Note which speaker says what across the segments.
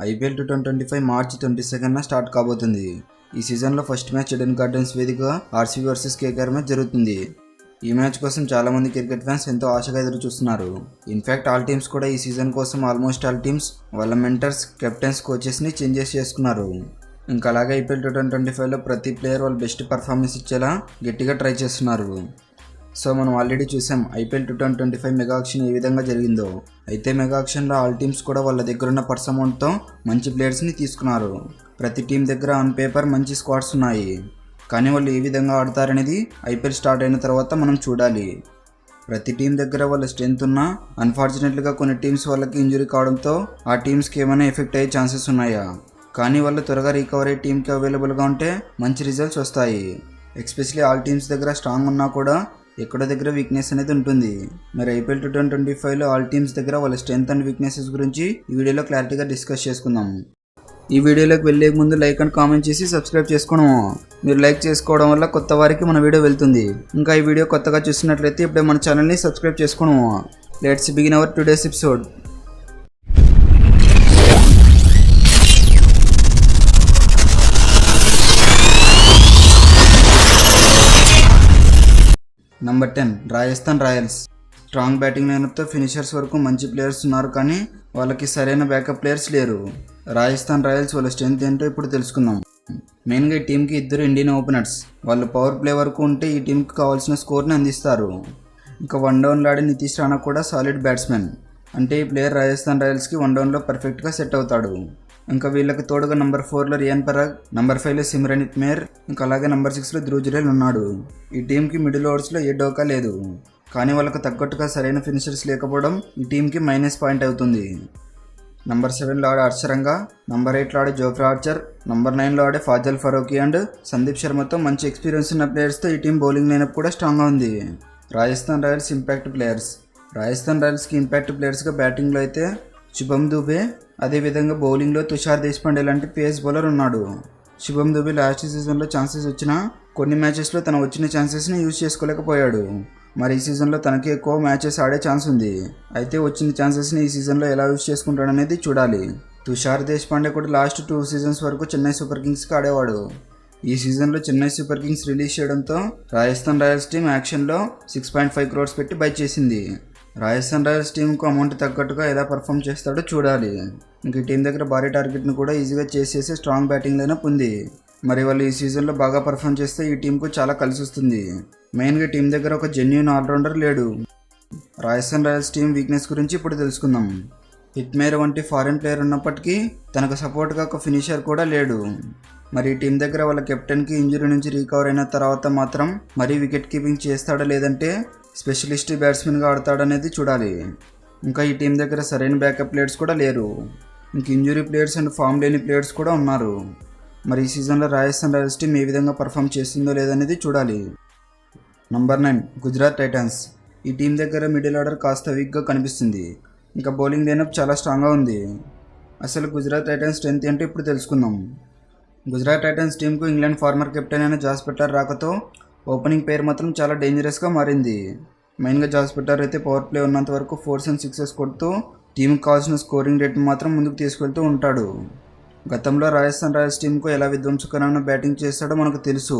Speaker 1: IPL 2025 మార్చి 22న start కాబోతుంది. ఈ సీజన్లో ఫస్ట్ మ్యాచ్ ఈడెన్ గార్డెన్స్ వేదికగా ఆర్సీబీ వర్సెస్ కేకేఆర్ మ్యాచ్ జరుగుతుంది. ఈ మ్యాచ్ కోసం చాలామంది క్రికెట్ ఫ్యాన్స్ ఎంతో ఆశగా ఎదురు చూస్తున్నారు. ఇన్ఫ్యాక్ట్ ఆల్ టీమ్స్ కూడా ఈ సీజన్ కోసం ఆల్మోస్ట్ ఆల్ టీమ్స్ వాళ్ళ మెంటర్స్, కెప్టెన్స్, కోచెస్ని చేంజెస్ చేసుకున్నారు. ఇంకా అలాగే ఐపీఎల్ 2025లో ప్రతి ప్లేయర్ వాళ్ళు బెస్ట్ పర్ఫార్మెన్స్ ఇచ్చేలా గట్టిగా ట్రై చేస్తున్నారు. సో మనం ఆల్రెడీ చూసాం ఐపీఎల్ 2025 మెగా ఆక్షన్ ఏ విధంగా జరిగిందో. అయితే మెగా ఆక్షన్లో ఆల్ టీమ్స్ కూడా వాళ్ళ దగ్గర ఉన్న పర్స్ అమౌంట్తో మంచి ప్లేయర్స్ని తీసుకున్నారు. ప్రతి టీం దగ్గర ఆన్ పేపర్ మంచి స్క్వాడ్స్ ఉన్నాయి. కానీ వాళ్ళు ఏ విధంగా ఆడతారనేది ఐపీఎల్ స్టార్ట్ అయిన తర్వాత మనం చూడాలి. ప్రతి టీం దగ్గర వాళ్ళ స్ట్రెంత్ ఉన్నా అన్ఫార్చునేట్లీగా కొన్ని టీమ్స్ వాళ్ళకి ఇంజురీ కావడంతో ఆ టీమ్స్కి ఏమైనా ఎఫెక్ట్ అయ్యే ఛాన్సెస్ ఉన్నాయా? కానీ వాళ్ళు త్వరగా రికవర్ అయ్యే టీంకి అవైలబుల్గా ఉంటే మంచి రిజల్ట్స్ వస్తాయి. ఎస్పెషలీ ఆల్ టీమ్స్ దగ్గర స్ట్రాంగ్ ఉన్నా కూడా ఎక్కడో దగ్గర వీక్నెస్ అనేది ఉంటుంది. మరి ఐపీఎల్ 2025లో ఆల్ టీమ్స్ దగ్గర వాళ్ళ స్ట్రెంత్ అండ్ వీక్నెసెస్ గురించి ఈ వీడియోలో క్లారిటీగా డిస్కస్ చేసుకుందాం. ఈ వీడియోలోకి వెళ్ళే ముందు లైక్ అండ్ కామెంట్ చేసి సబ్స్క్రైబ్ చేసుకోవడం. మీరు లైక్ చేసుకోవడం వల్ల కొత్త వారికి మన వీడియో వెళ్తుంది. ఇంకా ఈ వీడియో కొత్తగా చూస్తున్నట్లయితే ఇప్పుడే మన ఛానల్ని సబ్స్క్రైబ్ చేసుకోవడం. Let's begin our today's episode. Number 10 Rajasthan Royals. Strong batting లైనప్తో ఫినిషర్స్ వరకు మంచి ప్లేయర్స్ ఉన్నారు, కానీ వాళ్ళకి సరైన బ్యాకప్ ప్లేయర్స్ లేరు. రాజస్థాన్ రాయల్స్ వాళ్ళ స్ట్రెంత్ ఏంటో ఇప్పుడు తెలుసుకుందాం. మెయిన్గా ఈ టీంకి 2 ఇండియన్ ఓపెనర్స్. వాళ్ళు పవర్ ప్లే వరకు ఉంటే ఈ టీంకి కావాల్సిన స్కోర్ని అందిస్తారు. ఇంకా వన్ డౌన్లో ఆడే నితీష్ రాణా కూడా సాలిడ్ బ్యాట్స్మెన్. అంటే ఈ ప్లేయర్ రాజస్థాన్ రాయల్స్కి వన్ డౌన్లో పర్ఫెక్ట్గా సెట్ అవుతాడు. ఇంకా వీళ్ళకి తోడుగా నంబర్ 4లో రియాన్ పరాగ్, నంబర్ 5లో సిమ్రన్జిత్ మేర్, ఇంకా అలాగే నంబర్ 6లో ధ్రువ్ జురేల్ ఉన్నాడు. ఈ టీంకి మిడిల్ ఓవర్స్లో ఏ డోకా లేదు, కానీ వాళ్ళకు తగ్గట్టుగా సరైన ఫినిషర్స్ లేకపోవడం ఈ టీంకి మైనస్ పాయింట్ అవుతుంది. నంబర్ 7లో ఆడే హర్షరంగా, నంబర్ 8లో ఆడే జోఫ్రా ఆర్చర్, నంబర్ 9లో ఆడే ఫాజల్ ఫరూకీ అండ్ సందీప్ శర్మతో మంచి ఎక్స్పీరియన్స్ ఉన్న ప్లేయర్స్తో ఈ టీం బౌలింగ్ లైనప్ కూడా స్ట్రాంగ్గా ఉంది. Rajasthan Royals impact players. Rajasthan రాయల్స్కి ఇంపాక్ట్ ప్లేయర్స్గా బ్యాటింగ్లో అయితే శుభం దుబే, అదేవిధంగా బౌలింగ్లో తుషార్ దేశపాండే లాంటి పేస్ బౌలర్ ఉన్నాడు. శుభం దుబే లాస్ట్ సీజన్లో ఛాన్సెస్ వచ్చినా కొన్ని మ్యాచెస్లో తన వచ్చిన ఛాన్సెస్ని యూజ్ చేసుకోలేకపోయాడు. మరి ఈ సీజన్లో తనకి ఎక్కువ మ్యాచెస్ ఆడే ఛాన్స్ ఉంది. అయితే వచ్చిన ఛాన్సెస్ని ఈ సీజన్లో ఎలా యూజ్ చేసుకుంటాడనేది చూడాలి. తుషార్ దేశపాండే కూడా లాస్ట్ 2 సీజన్స్ వరకు చెన్నై సూపర్ కింగ్స్కి ఆడేవాడు. ఈ సీజన్లో చెన్నై సూపర్ కింగ్స్ రిలీజ్ చేయడంతో రాజస్థాన్ రాయల్స్ టీం యాక్షన్లో 6.5 crores పెట్టి బై చేసింది. రాజస్థాన్ రాయల్స్ టీంకు అమౌంట్ తగ్గట్టుగా ఎలా పర్ఫామ్ చేస్తాడో చూడాలి. ఇంక ఈ టీం దగ్గర భారీ టార్గెట్ను కూడా ఈజీగా చేసేసే స్ట్రాంగ్ బ్యాటింగ్ లైనప్ ఉంది. మరి వాళ్ళు ఈ సీజన్లో బాగా పర్ఫామ్ చేస్తే ఈ టీంకు చాలా కలిసి వస్తుంది. మెయిన్గా టీం దగ్గర ఒక జెన్యూన్ ఆల్రౌండర్ లేడు. రాజస్థాన్ రాయల్స్ టీం వీక్నెస్ గురించి ఇప్పుడు తెలుసుకుందాం. హిట్మేర్ వంటి ఫారిన్ ప్లేయర్ ఉన్నప్పటికీ తనకు సపోర్ట్గా ఒక ఫినిషర్ కూడా లేడు. మరి ఈ టీం దగ్గర వాళ్ళ కెప్టెన్కి ఇంజరీ నుంచి రికవర్ అయిన తర్వాత మాత్రం మరీ వికెట్ కీపింగ్ చేస్తాడా లేదంటే స్పెషలిస్ట్ బ్యాట్స్మెన్గా ఆడతాడనేది చూడాలి. ఇంకా ఈ టీం దగ్గర సరైన బ్యాకప్ ప్లేయర్స్ కూడా లేరు. ఇంక ఇంజురీ ప్లేయర్స్ అండ్ ఫామ్ లేని ప్లేయర్స్ కూడా ఉన్నారు. మరి ఈ సీజన్లో రాజస్థాన్ రాయల్స్ టీం ఏ విధంగా పర్ఫామ్ చేస్తుందో లేదనేది చూడాలి. Number 9 Gujarat Titans. ఈ టీం దగ్గర మిడిల్ ఆర్డర్ కాస్త వీక్గా కనిపిస్తుంది. ఇంకా బౌలింగ్ లైనప్ చాలా స్ట్రాంగ్గా ఉంది. అసలు గుజరాత్ టైటన్స్ స్ట్రెంత్ ఏంటో ఇప్పుడు తెలుసుకుందాం. గుజరాత్ టైటన్స్ టీంకు ఇంగ్లాండ్ ఫార్మర్ కెప్టెన్ అయిన జాస్ బట్లర్ రాకతో ఓపెనింగ్ పేరు మాత్రం చాలా డేంజరస్గా మారింది. మెయిన్గా జాస్ బట్లర్ అయితే పవర్ ప్లే ఉన్నంత వరకు 4s and 6s కొడుతూ టీంకి కావాల్సిన స్కోరింగ్ రేట్ని మాత్రం ముందుకు తీసుకెళ్తూ ఉంటాడు. గతంలో రాజస్థాన్ రాయల్స్ టీంకు ఎలా విధ్వంసకరమైన బ్యాటింగ్ చేస్తాడో మనకు తెలుసు.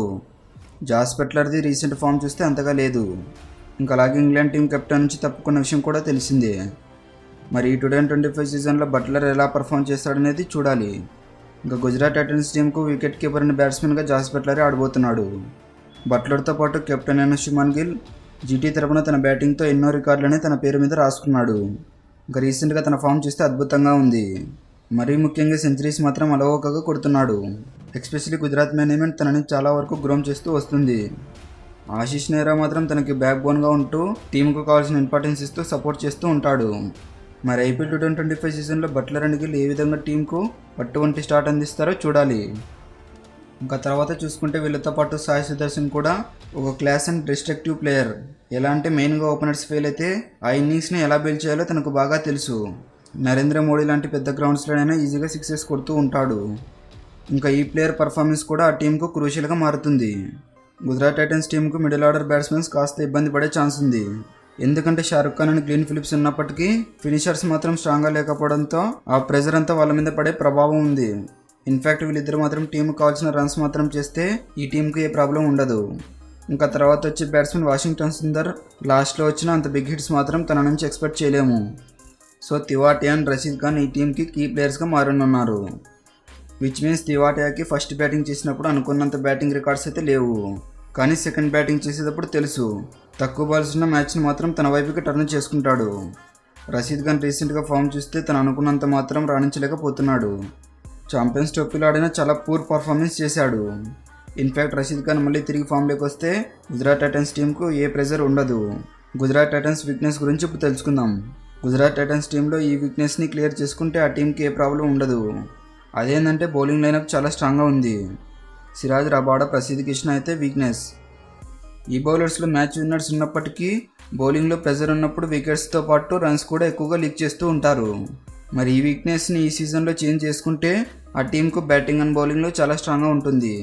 Speaker 1: జాస్ బట్లర్ది రీసెంట్ ఫామ్ చూస్తే అంతగా లేదు. ఇంకా అలాగే ఇంగ్లాండ్ టీం కెప్టెన్ నుంచి తప్పుకున్న విషయం కూడా తెలిసిందే. మరి ఈ 2025 సీజన్లో బట్లర్ ఎలా పర్ఫామ్ చేస్తాడనేది చూడాలి. ఇంకా గుజరాత్ టైటన్స్ టీంకు వికెట్ కీపర్ అండ్ బ్యాట్స్మెన్గా జాస్ బట్లరే ఆడబోతున్నాడు. బట్లర్తో పాటు కెప్టెన్ అయిన శుభ్మన్ గిల్ జీటీ తరపున తన బ్యాటింగ్తో ఎన్నో రికార్డులని తన పేరు మీద రాసుకున్నాడు. ఇంకా రీసెంట్గా తన ఫామ్ చూస్తే అద్భుతంగా ఉంది. మరీ ముఖ్యంగా సెంచరీస్ మాత్రం అలవోకగా కొడుతున్నాడు. ఎస్పెషల్లీ గుజరాత్ మేనేజ్మెంట్ తనని చాలా వరకు గ్రోమ్ చేస్తూ వస్తుంది. ఆశీష్ నెహ్రా మాత్రం తనకి బ్యాక్ బోన్గా ఉంటూ టీంకు కావాల్సిన ఇంపార్టెన్స్ ఇస్తూ సపోర్ట్ చేస్తూ ఉంటాడు. మరి ఐపీఎల్ 2025 సీజన్లో బట్లర్ అండ్ గిల్ ఏ విధంగా టీంకు పట్టు స్టార్ట్ అందిస్తారో చూడాలి. ఇంకా తర్వాత చూసుకుంటే వీళ్ళతో పాటు సాయి సుదర్శన్ కూడా ఒక క్లాస్ అండ్ డిస్ట్రక్టివ్ ప్లేయర్. ఎలా అంటే మెయిన్గా ఓపెనర్స్ ఫెయిల్ అయితే ఆ ఇన్నింగ్స్ని ఎలా బిల్డ్ చేయాలో తనకు బాగా తెలుసు. నరేంద్ర మోడీ లాంటి పెద్ద గ్రౌండ్స్లోనైనా ఈజీగా 6s కొడుతూ ఉంటాడు. ఇంకా ఈ ప్లేయర్ పర్ఫార్మెన్స్ కూడా ఆ టీంకు క్రూషియల్గా మారుతుంది. గుజరాత్ టైటన్స్ టీంకు మిడిల్ ఆర్డర్ బ్యాట్స్మెన్స్ కాస్త ఇబ్బంది పడే ఛాన్స్ ఉంది. ఎందుకంటే Shahrukh Khan and Glenn Phillips ఉన్నప్పటికీ ఫినిషర్స్ మాత్రం స్ట్రాంగ్గా లేకపోవడంతో ఆ ప్రెజర్ అంతా వాళ్ళ మీద పడే ప్రభావం ఉంది. ఇన్ఫ్యాక్ట్ వీళ్ళిద్దరు మాత్రం టీంకి కావాల్సిన రన్స్ మాత్రం చేస్తే ఈ టీంకి ఏ ప్రాబ్లం ఉండదు. ఇంకా తర్వాత వచ్చే బ్యాట్స్మెన్ వాషింగ్టన్ సుందర్ లాస్ట్లో వచ్చిన అంత బిగ్ హిట్స్ మాత్రం తన నుంచి ఎక్స్పెక్ట్ చేయలేము. సో తివాటియా అండ్ రషీద్ ఖాన్ ఈ టీంకి కీ ప్లేయర్స్గా మారనున్నారు. విచ్ మీన్స్ తివాటియాకి ఫస్ట్ బ్యాటింగ్ చేసినప్పుడు అనుకున్నంత బ్యాటింగ్ రికార్డ్స్ అయితే లేవు, కానీ సెకండ్ బ్యాటింగ్ చేసేటప్పుడు తెలుసు తక్కువ బాల్స్ ఉన్న మ్యాచ్ని మాత్రం తన వైపుకి టర్న్ చేసుకుంటాడు. రషీద్ ఖాన్ రీసెంట్గా ఫామ్ చూస్తే తను అనుకున్నంత మాత్రం రాణించలేకపోతున్నాడు. ఛాంపియన్స్ ట్రోఫీలో ఆడిన చాలా పూర్ పర్ఫార్మెన్స్ చేశాడు. ఇన్ఫ్యాక్ట్ రషీద్ ఖాన్ మళ్ళీ తిరిగి ఫామ్లోకి వస్తే గుజరాత్ టైటన్స్ టీంకు ఏ ప్రెజర్ ఉండదు. గుజరాత్ టైటన్స్ వీక్నెస్ గురించి ఇప్పుడు తెలుసుకుందాం. గుజరాత్ టైటన్స్ టీంలో ఈ వీక్నెస్ని క్లియర్ చేసుకుంటే ఆ టీంకి ఏ ప్రాబ్లం ఉండదు. అదేంటంటే బౌలింగ్ లైనప్ చాలా స్ట్రాంగ్గా ఉంది. సిరాజ్, రబాడా, ప్రసిద్ధ్ కృష్ణ అయితే వీక్నెస్. ఈ బౌలర్స్లో మ్యాచ్ విన్నర్స్ ఉన్నప్పటికీ బౌలింగ్లో ప్రెజర్ ఉన్నప్పుడు వికెట్స్తో పాటు రన్స్ కూడా ఎక్కువగా లీక్ చేస్తూ ఉంటారు. మరి ఈ వీక్నెస్ని ఈ సీజన్లో చేంజ్ చేసుకుంటే ఆ టీంకు బ్యాటింగ్ అండ్ బౌలింగ్లో చాలా స్ట్రాంగ్గా ఉంటుంది.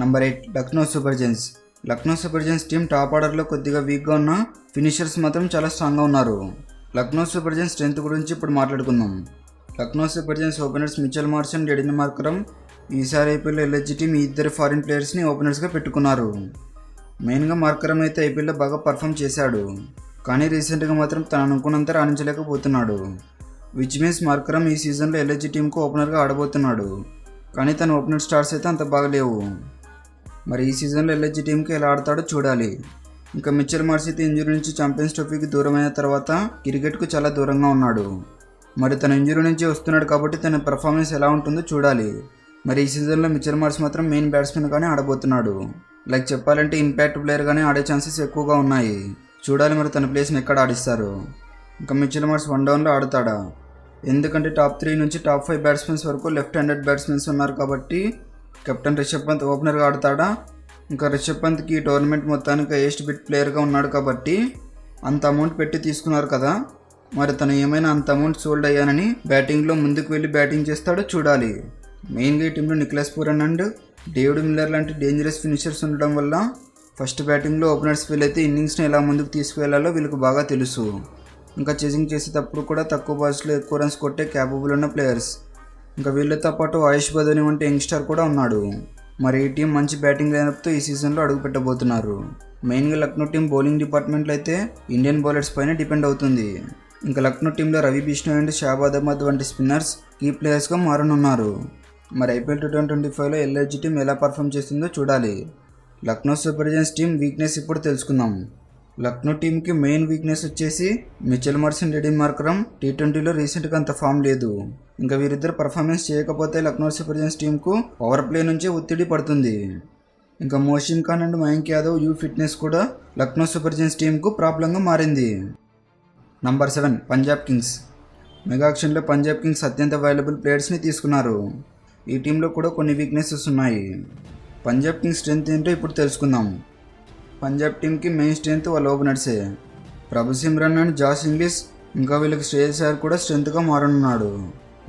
Speaker 1: Number 8 Lucknow Super Giants. Lucknow Super Giants team top ఆర్డర్లో కొద్దిగా వీక్గా ఉన్న ఫినిషర్స్ మాత్రం చాలా స్ట్రాంగ్గా ఉన్నారు. లక్నో సూపర్ జైంట్స్ స్ట్రెంత్ గురించి ఇప్పుడు మాట్లాడుకుందాం. Lucknow Super Giants openers Mitchell Marsh and Aiden Markram ఈసారి ఐపీఎల్లో ఎల్ఎస్జీ టీం ఈ ఇద్దరు ఫారిన్ ప్లేయర్స్ని ఓపెనర్స్గా పెట్టుకున్నారు. మెయిన్గా మార్కరమ్ అయితే ఐపీఎల్లో బాగా పర్ఫామ్ చేశాడు, కానీ రీసెంట్గా మాత్రం తను అనుకున్నంత రాణించలేకపోతున్నాడు. విచ్ మీన్స్ మార్కరమ్ ఈ సీజన్లో ఎల్ఎస్జీ టీంకు ఓపెనర్గా ఆడబోతున్నాడు, కానీ తన ఓపెనర్ స్టార్స్ అయితే అంత బాగలేవు. మరి ఈ సీజన్లో ఎల్ఎస్జీ టీంకి ఎలా ఆడతాడో చూడాలి. ఇంకా మిచెల్ మార్ష్ అయితే ఇంజరీ నుంచి ఛాంపియన్స్ ట్రోఫీకి దూరమైన తర్వాత క్రికెట్కు చాలా దూరంగా ఉన్నాడు. మరి తన ఇంజరీ నుంచి వస్తున్నాడు కాబట్టి తన పర్ఫార్మెన్స్ ఎలా ఉంటుందో చూడాలి. మరి ఈ సీజన్లో మిచెల్ మార్ష్ మాత్రం మెయిన్ బ్యాట్స్మెన్గానే ఆడబోతున్నాడు. లైక్ చెప్పాలంటే ఇంపాక్ట్ ప్లేయర్గానే ఆడే ఛాన్సెస్ ఎక్కువగా ఉన్నాయి. చూడాలి మరి తన ప్లేస్ని ఎక్కడ ఆడిస్తారు. ఇంకా మిచెల్ మార్ష్ వన్ డౌన్లో ఆడతాడా? ఎందుకంటే టాప్ 3 నుంచి టాప్ 5 బ్యాట్స్మెన్స్ వరకు లెఫ్ట్ హ్యాండెడ్ బ్యాట్స్మెన్స్ ఉన్నారు కాబట్టి కెప్టెన్ రిషబ్ పంత్ ఓపెనర్గా ఆడతాడా? ఇంకా రిషబ్ పంత్కి ఈ టోర్నమెంట్ మొత్తానికి హైయెస్ట్ బిట్ ప్లేయర్గా ఉన్నాడు కాబట్టి అంత అమౌంట్ పెట్టి తీసుకున్నారు కదా, మరి తను ఏమైనా అంత అమౌంట్ సోల్డ్ అయ్యానని బ్యాటింగ్లో ముందుకు వెళ్ళి బ్యాటింగ్ చేస్తాడో చూడాలి. మెయిన్గా ఈ టీంలో Nicholas Pooran and David Miller లాంటి డేంజరస్ ఫినిషర్స్ ఉండడం వల్ల ఫస్ట్ బ్యాటింగ్లో ఓపెనర్స్ ఫీల్ అయితే ఇన్నింగ్స్ని ఎలా ముందుకు తీసుకువెళ్లాలో వీళ్ళకి బాగా తెలుసు. ఇంకా చేసింగ్ చేసేటప్పుడు కూడా తక్కువ బాల్స్లో ఎక్కువ రన్స్ కొట్టే క్యాపబుల్ ఉన్న ప్లేయర్స్. ఇంకా వీళ్ళతో పాటు ఆయుష్ బదోని వంటి యంగ్స్టర్ కూడా ఉన్నాడు. మరి ఈ టీం మంచి బ్యాటింగ్ లైనప్తో ఈ సీజన్లో అడుగు పెట్టబోతున్నారు. మెయిన్గా లక్నో టీం బౌలింగ్ డిపార్ట్మెంట్లో అయితే ఇండియన్ బౌలర్స్ పైన డిపెండ్ అవుతుంది. ఇంకా లక్నో టీంలో రవి బిష్ణోయ్ అండ్ షాబాద్ అహ్మద్ వంటి స్పిన్నర్స్ కీ ప్లేయర్స్గా మారనున్నారు. మరి ఐపీఎల్ 2025లో ఎల్ఎస్జీ టీం ఎలా పర్ఫామ్ చేస్తుందో చూడాలి. Lucknow Super Giants team weakness ఇప్పుడు తెలుసుకుందాం. లక్నో టీంకి మెయిన్ వీక్నెస్ వచ్చేసి Mitchell Marsh and Aiden Markram టీ20లో రీసెంట్గా అంత ఫామ్ లేదు. ఇంకా వీరిద్దరు పర్ఫార్మెన్స్ చేయకపోతే లక్నో సూపర్ జైంట్స్ టీంకు పవర్ ప్లే నుంచే ఒత్తిడి పడుతుంది. ఇంకా మోషిన్ ఖాన్ అండ్ మయాంక్ యాదవ్ యూ ఫిట్నెస్ కూడా లక్నో సూపర్ జైంట్స్ టీంకు ప్రాబ్లంగా మారింది. Number 7 Punjab Kings. మెగా ఆక్షన్లో పంజాబ్ కింగ్స్ అత్యంత అవైలబుల్ ప్లేయర్స్ని తీసుకున్నారు. ఈ టీంలో కూడా కొన్ని వీక్నెసెస్ ఉన్నాయి. పంజాబ్ కింగ్స్ స్ట్రెంత్ ఏంటో ఇప్పుడు తెలుసుకుందాం. పంజాబ్ టీంకి మెయిన్ స్ట్రెంత్ వాళ్ళ ఓపెనర్సే. ప్రభు సిమ్రాన్ అండ్ జాస్ ఇంగ్లీష్, ఇంకా వీళ్ళకి శ్రేయస్ అయ్యర్ కూడా స్ట్రెంత్గా మారనున్నాడు.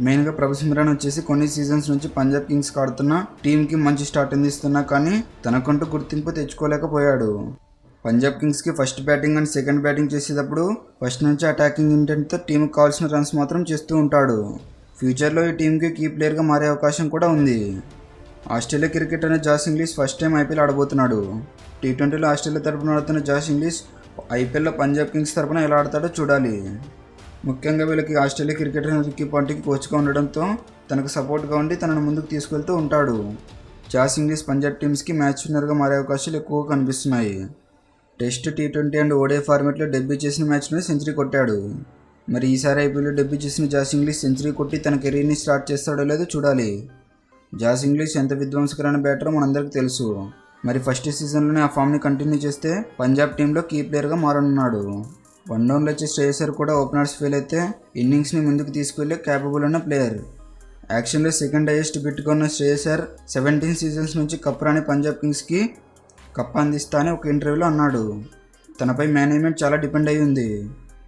Speaker 1: మెయిన్గా ప్రభు సిమ్రాన్ వచ్చేసి కొన్ని సీజన్స్ నుంచి పంజాబ్ కింగ్స్కి ఆడుతున్న టీంకి మంచి స్టార్ట్ అందిస్తున్నా కానీ తనకంటూ గుర్తింపు తెచ్చుకోలేకపోయాడు. పంజాబ్ కింగ్స్కి first batting and second batting చేసేటప్పుడు ఫస్ట్ నుంచి అటాకింగ్ ఇంటెంట్తో టీంకి కావాల్సిన రన్స్ మాత్రం చేస్తూ ఉంటాడు. ఫ్యూచర్లో ఈ టీంకి కీ ప్లేయర్గా మారే అవకాశం కూడా ఉంది. ఆస్ట్రేలియా క్రికెట్ అనే Josh Inglis first time IPL ఆడబోతున్నాడు. టీ20లో ఆస్ట్రేలియా తరపున ఆడుతున్న జాస్ ఇంగ్లీష్ ఐపీఎల్లో పంజాబ్ కింగ్స్ తరపున ఎలా ఆడతాడో చూడాలి. ముఖ్యంగా వీళ్ళకి ఆస్ట్రేలియా క్రికెటర్ రిక్కీ పాంటింగ్ కోచ్గా ఉండడంతో తనకు సపోర్ట్గా ఉండి తనను ముందుకు తీసుకెళ్తూ ఉంటాడు. జాస్ ఇంగ్లీష్ పంజాబ్ టీమ్స్కి మ్యాచ్ విన్నర్గా మారే అవకాశాలు ఎక్కువగా కనిపిస్తున్నాయి. టెస్ట్, టీ20 అండ్ ఓడే ఫార్మాట్లో డెబ్యూ చేసిన మ్యాచ్లోనే సెంచరీ కొట్టాడు. మరి ఈసారి ఐపీఎల్లో డెబ్యూ చేసిన జాస్ ఇంగ్లీష్ సెంచరీ కొట్టి తన కెరీర్ని స్టార్ట్ చేస్తాడో లేదో చూడాలి. జాస్ ఇంగ్లీష్ ఎంత విధ్వంసకరమైన బ్యాటరో మనందరికీ తెలుసు. మరి ఫస్ట్ సీజన్లోనే ఆ ఫామ్ని కంటిన్యూ చేస్తే పంజాబ్ టీంలో కీ ప్లేయర్గా మారనున్నాడు. వన్ డౌన్లో వచ్చే శ్రేయస్ అయ్యర్ కూడా ఓపెనర్స్ ఫెయిల్ అయితే ఇన్నింగ్స్ని ముందుకు తీసుకెళ్లే క్యాపబుల్ ఉన్న ప్లేయర్. యాక్షన్లో సెకండ్ హైయెస్ట్ బిట్గా ఉన్న శ్రేయస్ అయ్యర్ 17 సీజన్స్ నుంచి కప్ రాని పంజాబ్ కింగ్స్కి కప్ అందిస్తా అని ఒక ఇంటర్వ్యూలో అన్నాడు. తనపై మేనేజ్మెంట్ చాలా డిపెండ్ అయి ఉంది.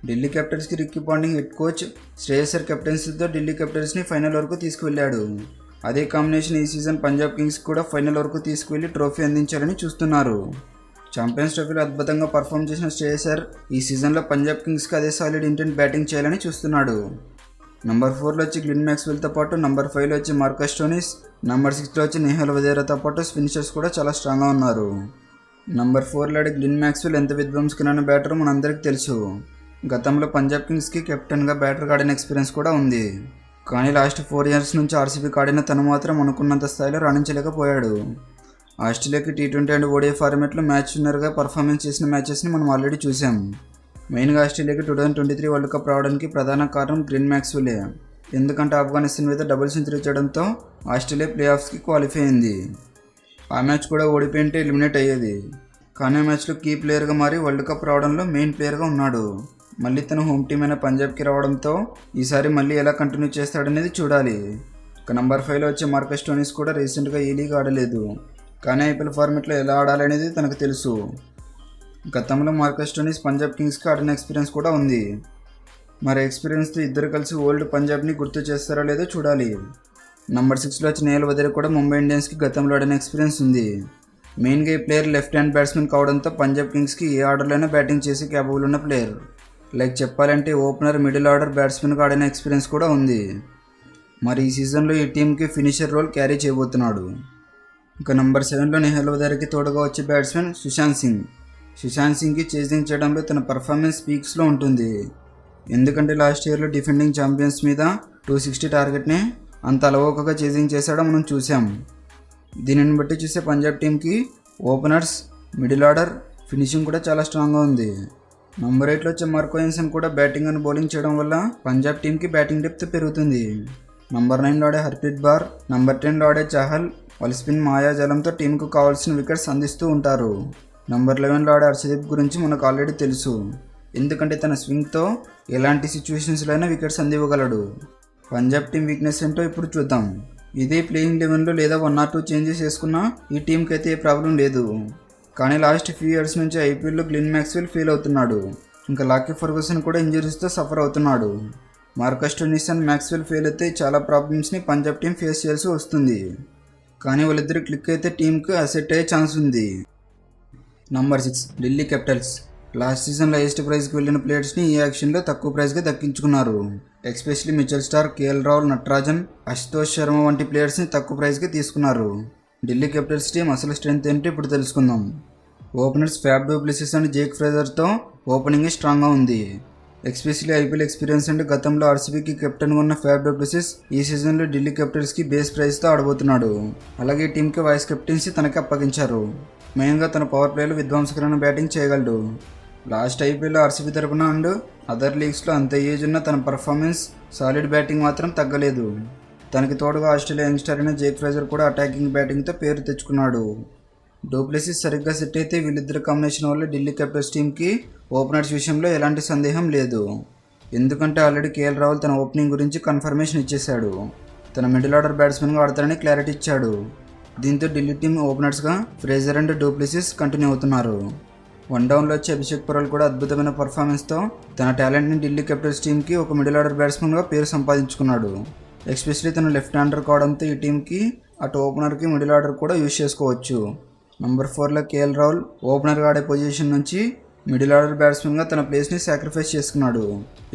Speaker 1: ఢిల్లీ క్యాపిటల్స్కి Ricky Ponting head coach Shreyas Iyer కెప్టెన్సీతో ఢిల్లీ క్యాపిటల్స్ని ఫైనల్ వరకు తీసుకువెళ్ళాడు. అదే కాంబినేషన్ ఈ సీజన్ పంజాబ్ కింగ్స్ కూడా ఫైనల్ వరకు తీసుకువెళ్ళి ట్రోఫీ అందించాలని చూస్తున్నారు. ఛాంపియన్స్ ట్రోఫీలో అద్భుతంగా పర్ఫామ్ చేసిన శ్రేయసర్ ఈ సీజన్లో పంజాబ్ కింగ్స్కి అదే సాలిడ్ ఇంటెంట్ బ్యాటింగ్ చేయాలని చూస్తున్నాడు. నంబర్ 4లో వచ్చి గ్లెన్ మ్యాక్స్వెల్తో పాటు నంబర్ 5లో వచ్చి మార్కస్ స్టోయినిస్, నంబర్ 6లో వచ్చి నెహల్ వధేరాతో పాటు ఫినిషర్స్ కూడా చాలా స్ట్రాంగ్గా ఉన్నారు. నంబర్ 4లో ఆడే గ్లెన్ మ్యాక్స్వెల్ ఎంత విధ్వంసకరమైన బ్యాటర్ మనందరికీ తెలుసు. గతంలో పంజాబ్ కింగ్స్కి కెప్టెన్గా బ్యాటర్గా ఆడిన ఎక్స్పీరియన్స్ కూడా ఉంది. కానీ లాస్ట్ 4 ఇయర్స్ నుంచి ఆర్సీబీకి ఆడిన తను మాత్రం అనుకున్నంత స్థాయిలో రాణించలేకపోయాడు. ఆస్ట్రేలియాకి T20 అండ్ ODI ఫార్మాట్లో మ్యాచ్ విన్నర్గా పర్ఫార్మెన్స్ చేసిన మ్యాచెస్ని మనం ఆల్రెడీ చూసాం. మెయిన్గా ఆస్ట్రేలియాకి 2023 వరల్డ్ కప్ రావడానికి ప్రధాన కారణం గ్లెన్ మ్యాక్స్వెలే. ఎందుకంటే ఆఫ్ఘనిస్తాన్ మీద డబుల్ సెంచరీ చేయడంతో ఆస్ట్రేలియా ప్లే ఆఫ్స్కి క్వాలిఫై అయింది. ఆ మ్యాచ్ కూడా ఓడిపోయింటే ఎలిమినేట్ అయ్యేది. కానీ ఆ మ్యాచ్లో కీ ప్లేయర్గా మారి వరల్డ్ కప్ రావడంలో మెయిన్ ప్లేయర్గా ఉన్నాడు. మళ్ళీ తన హోమ్ టీం అయిన పంజాబ్కి రావడంతో ఈసారి మళ్ళీ ఎలా కంటిన్యూ చేస్తాడనేది చూడాలి. ఇక నంబర్ 5లో వచ్చే మార్కస్ స్టోయినిస్ కూడా రీసెంట్గా ఈ లీగ్ ఆడలేదు. కానీ ఐపీఎల్ ఫార్మాట్లో ఎలా ఆడాలనేది తనకు తెలుసు. గతంలో మార్కస్ స్టోయినిస్ పంజాబ్ కింగ్స్కి ఆడిన ఎక్స్పీరియన్స్ కూడా ఉంది. మరి ఎక్స్పీరియన్స్తో ఇద్దరు కలిసి ఓల్డ్ పంజాబ్ని గుర్తు చేస్తారో లేదో చూడాలి. నంబర్ 6లో వచ్చి నెహల్ వధేరా కూడా ముంబై ఇండియన్స్కి గతంలో ఆడిన ఎక్స్పీరియన్స్ ఉంది. మెయిన్గా ఈ ప్లేయర్ లెఫ్ట్ హ్యాండ్ బ్యాట్స్మెన్ కావడంతో పంజాబ్ కింగ్స్కి ఏ ఆర్డర్లోనే బ్యాటింగ్ చేసి క్యాపబుల్ ఉన్న ప్లేయర్. లైక్ చెప్పాలంటే ఓపెనర్, మిడిల్ ఆర్డర్ బ్యాట్స్మెన్గా ఆడిన ఎక్స్పీరియన్స్ కూడా ఉంది. మరి ఈ సీజన్లో ఈ టీంకి ఫినిషర్ రోల్ క్యారీ చేయబోతున్నాడు. ఇక నంబర్ 7లో నెహల్ వధేరాకి తోడుగా వచ్చే బ్యాట్స్మెన్ సుశాంత్ సింగ్. సుశాంత్ సింగ్కి చేజింగ్ చేయడంలో తన పర్ఫార్మెన్స్ పీక్స్లో ఉంటుంది. ఎందుకంటే లాస్ట్ ఇయర్లో డిఫెండింగ్ ఛాంపియన్స్ మీద 260 టార్గెట్ని అంత అలవోకగా చేజింగ్ చేశాడో మనం చూసాం. దీనిని బట్టి చూసే పంజాబ్ టీంకి ఓపెనర్స్, మిడిల్ ఆర్డర్, ఫినిషింగ్ కూడా చాలా స్ట్రాంగ్గా ఉంది. నంబర్ 8లో వచ్చే మార్కో ఎన్సన్ కూడా బ్యాటింగ్ అండ్ బౌలింగ్ చేయడం వల్ల పంజాబ్ టీంకి బ్యాటింగ్ డెప్త్ పెరుగుతుంది. నంబర్ 9లో ఆడే హర్ప్రీత్ బార్, నంబర్ 10లో ఆడే చాహల్ వాళ్ళ స్పిన్ మాయాజాలంతో టీంకు కావాల్సిన వికెట్స్ అందిస్తూ ఉంటారు. నంబర్ 11లో ఆడే హర్షదీప్ గురించి మనకు ఆల్రెడీ తెలుసు. ఎందుకంటే తన స్వింగ్తో ఎలాంటి సిచ్యువేషన్స్లో అయినా వికెట్స్ అందివ్వగలడు. పంజాబ్ టీం వీక్నెస్ ఏంటో ఇప్పుడు చూద్దాం. ఇదే ప్లేయింగ్ 11లో లేదా 1 or 2 చేంజెస్ చేసుకున్నా ఈ టీంకి అయితే ఏ ప్రాబ్లం లేదు. కానీ లాస్ట్ ఫ్యూ ఇయర్స్ నుంచి ఐపీఎల్లో గ్లెన్ మ్యాక్స్వెల్ ఫెయిల్ అవుతున్నాడు. ఇంకా లాకీ ఫర్గూసన్ కూడా ఇంజరీస్తో సఫర్ అవుతున్నాడు. Marcus Stoinis and Maxwell fail అయితే చాలా ప్రాబ్లమ్స్ని పంజాబ్ టీం ఫేస్ చేయాల్సి వస్తుంది. కానీ వాళ్ళిద్దరు క్లిక్ అయితే టీంకి అసెట్ అయ్యే ఛాన్స్ ఉంది. Number 6 Delhi Capitals. లాస్ట్ సీజన్లో హైయెస్ట్ ప్రైజ్కి వెళ్ళిన ప్లేయర్స్ని ఈ యాక్షన్లో తక్కువ ప్రైజ్గా దక్కించుకున్నారు. Especially Mitchell Starc, KL Rahul, Natarajan, Ashutosh Sharma వంటి ప్లేయర్స్ని తక్కువ ప్రైజ్కి తీసుకున్నారు. ఢిల్లీ క్యాపిటల్స్ టీం అసలు స్ట్రెంత్ ఏంటో ఇప్పుడు తెలుసుకుందాం. Openers Faf du Plessis and Jake ఫ్రేజర్తో ఓపెనింగ్ స్ట్రాంగ్గా ఉంది. ఎస్పెషల్లీ ఐపీఎల్ ఎక్స్పీరియన్స్ అండ్ గతంలో ఆర్సీబీకి కెప్టెన్గా ఉన్న ఫ్యాబ్ డు ప్లెసిస్ ఈ సీజన్లో ఢిల్లీ క్యాపిటల్స్కి బేస్ ప్రైజ్తో ఆడబోతున్నాడు. అలాగే టీంకి వైస్ కెప్టెన్సీ తనకి అప్పగించారు. మెయిన్గా తన పవర్ ప్లేలో విధ్వంసకరమైన బ్యాటింగ్ చేయగలడు. లాస్ట్ ఐపీఎల్లో ఆర్సీబీ తరపున అండ్ అదర్ లీగ్స్లో అంత ఏజ్ ఉన్న తన పర్ఫార్మెన్స్, సాలిడ్ బ్యాటింగ్ మాత్రం తగ్గలేదు. తనకి తోడుగా ఆస్ట్రేలియా యంగ్స్టర్ అయిన జేక్ ఫ్రేజర్ కూడా అటాకింగ్ బ్యాటింగ్తో పేరు తెచ్చుకున్నాడు. డూప్లెసిస్ సరిగ్గా సెట్ అయితే వీళ్ళిద్దరి కాంబినేషన్ వల్ల ఢిల్లీ క్యాపిటల్స్ టీంకి ఓపెనర్స్ విషయంలో ఎలాంటి సందేహం లేదు. ఎందుకంటే ఆల్రెడీ కేఎల్ రాహుల్ తన ఓపెనింగ్ గురించి కన్ఫర్మేషన్ ఇచ్చేశాడు. తన మిడిల్ ఆర్డర్ బ్యాట్స్మెన్గా ఆడతారని క్లారిటీ ఇచ్చాడు. దీంతో ఢిల్లీ టీం ఓపెనర్స్గా ఫ్రేజర్ అండ్ డూప్లెసిస్ కంటిన్యూ అవుతున్నారు. 1 డౌన్లో వచ్చే అభిషేక్ పరోల్ కూడా అద్భుతమైన పర్ఫార్మెన్స్తో తన టాలెంట్ని ఢిల్లీ క్యాపిటల్స్ టీంకి ఒక మిడిల్ ఆర్డర్ బ్యాట్స్మెన్గా పేరు సంపాదించుకున్నాడు. ఎస్పెషల్లీ తను లెఫ్ట్ హ్యాండర్ కావడంతో ఈ టీంకి అటు ఓపెనర్కి మిడిల్ ఆర్డర్ కూడా యూజ్ చేసుకోవచ్చు. నంబర్ 4లో కేఎల్ రాహుల్ ఓపెనర్గా ఆడే పొజిషన్ నుంచి మిడిల్ ఆర్డర్ బ్యాట్స్మెన్గా తన ప్లేస్ని సాక్రిఫైస్ చేసుకున్నాడు.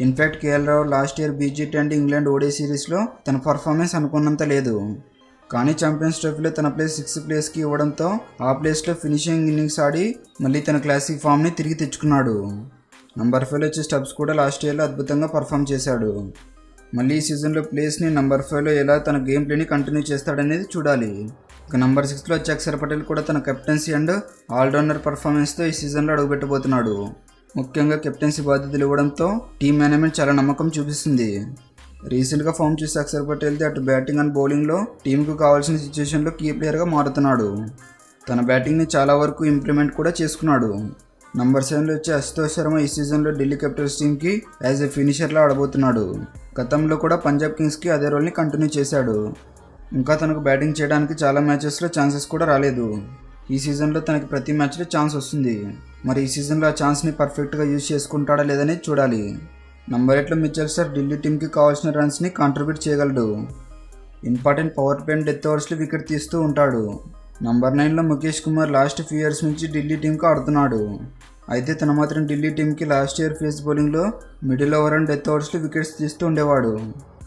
Speaker 1: In fact KL Rahul last year BGT and England ODI సిరీస్లో తన పర్ఫార్మెన్స్ అనుకున్నంత లేదు. కానీ ఛాంపియన్స్ ట్రోఫీలో తన ప్లేస్ 6th ప్లేస్కి ఇవ్వడంతో ఆ ప్లేస్లో ఫినిషింగ్ ఇన్నింగ్స్ ఆడి మళ్ళీ తన క్లాసిక్ ఫామ్ని తిరిగి తెచ్చుకున్నాడు. నంబర్ 5లో వచ్చే స్టబ్స్ కూడా లాస్ట్ ఇయర్లో అద్భుతంగా పర్ఫామ్ చేశాడు. మళ్ళీ ఈ సీజన్లో ప్లేస్ని నంబర్ 5లో ఎలా తన గేమ్ ప్లేని కంటిన్యూ చేస్తాడనేది చూడాలి. ఇక నంబర్ 6లో వచ్చే అక్షర్ పటేల్ కూడా తన కెప్టెన్సీ అండ్ ఆల్రౌండర్ పర్ఫార్మెన్స్తో ఈ సీజన్లో అడుగుపెట్టబోతున్నాడు. ముఖ్యంగా కెప్టెన్సీ బాధ్యతలు ఇవ్వడంతో టీమ్ మేనేజ్మెంట్ చాలా నమ్మకం చూపిస్తుంది. రీసెంట్గా ఫామ్ చేసే అక్షర్ పటేల్ది అటు బ్యాటింగ్ అండ్ బౌలింగ్లో టీంకు కావాల్సిన సిచ్యువేషన్లో కీ ప్లేయర్గా మారుతున్నాడు. తన బ్యాటింగ్ని చాలా వరకు ఇంప్లిమెంట్ కూడా చేసుకున్నాడు. నంబర్ 7లో వచ్చే అశుతోష్ శర్మ ఈ సీజన్లో ఢిల్లీ క్యాపిటల్స్ టీంకి యాజ్ ఎ ఫినిషర్లా ఆడబోతున్నాడు. గతంలో కూడా పంజాబ్ కింగ్స్కి అదే రోల్ని కంటిన్యూ చేశాడు. ఇంకా తనకు బ్యాటింగ్ చేయడానికి చాలా మ్యాచెస్లో ఛాన్సెస్ కూడా రాలేదు. ఈ సీజన్లో తనకి ప్రతి మ్యాచ్లో ఛాన్స్ వస్తుంది. మరి ఈ సీజన్లో ఆ ఛాన్స్ని పర్ఫెక్ట్గా యూజ్ చేసుకుంటాడా లేదనేది చూడాలి. నంబర్ 8లో మిచెల్ స్టార్ ఢిల్లీ టీంకి కావాల్సిన రన్స్ని కాంట్రిబ్యూట్ చేయగలడు. Important power play and death ఓవర్స్లో వికెట్ తీస్తూ ఉంటాడు. నంబర్ 9లో Mukesh Kumar last few years నుంచి ఢిల్లీ టీంకి ఆడుతున్నాడు. అయితే తను మాత్రం ఢిల్లీ టీంకి లాస్ట్ ఇయర్ ఫేస్ బౌలింగ్లో మిడిల్ ఓవర్ అండ్ డెత్ ఓవర్స్లో వికెట్స్ తీస్తూ ఉండేవాడు.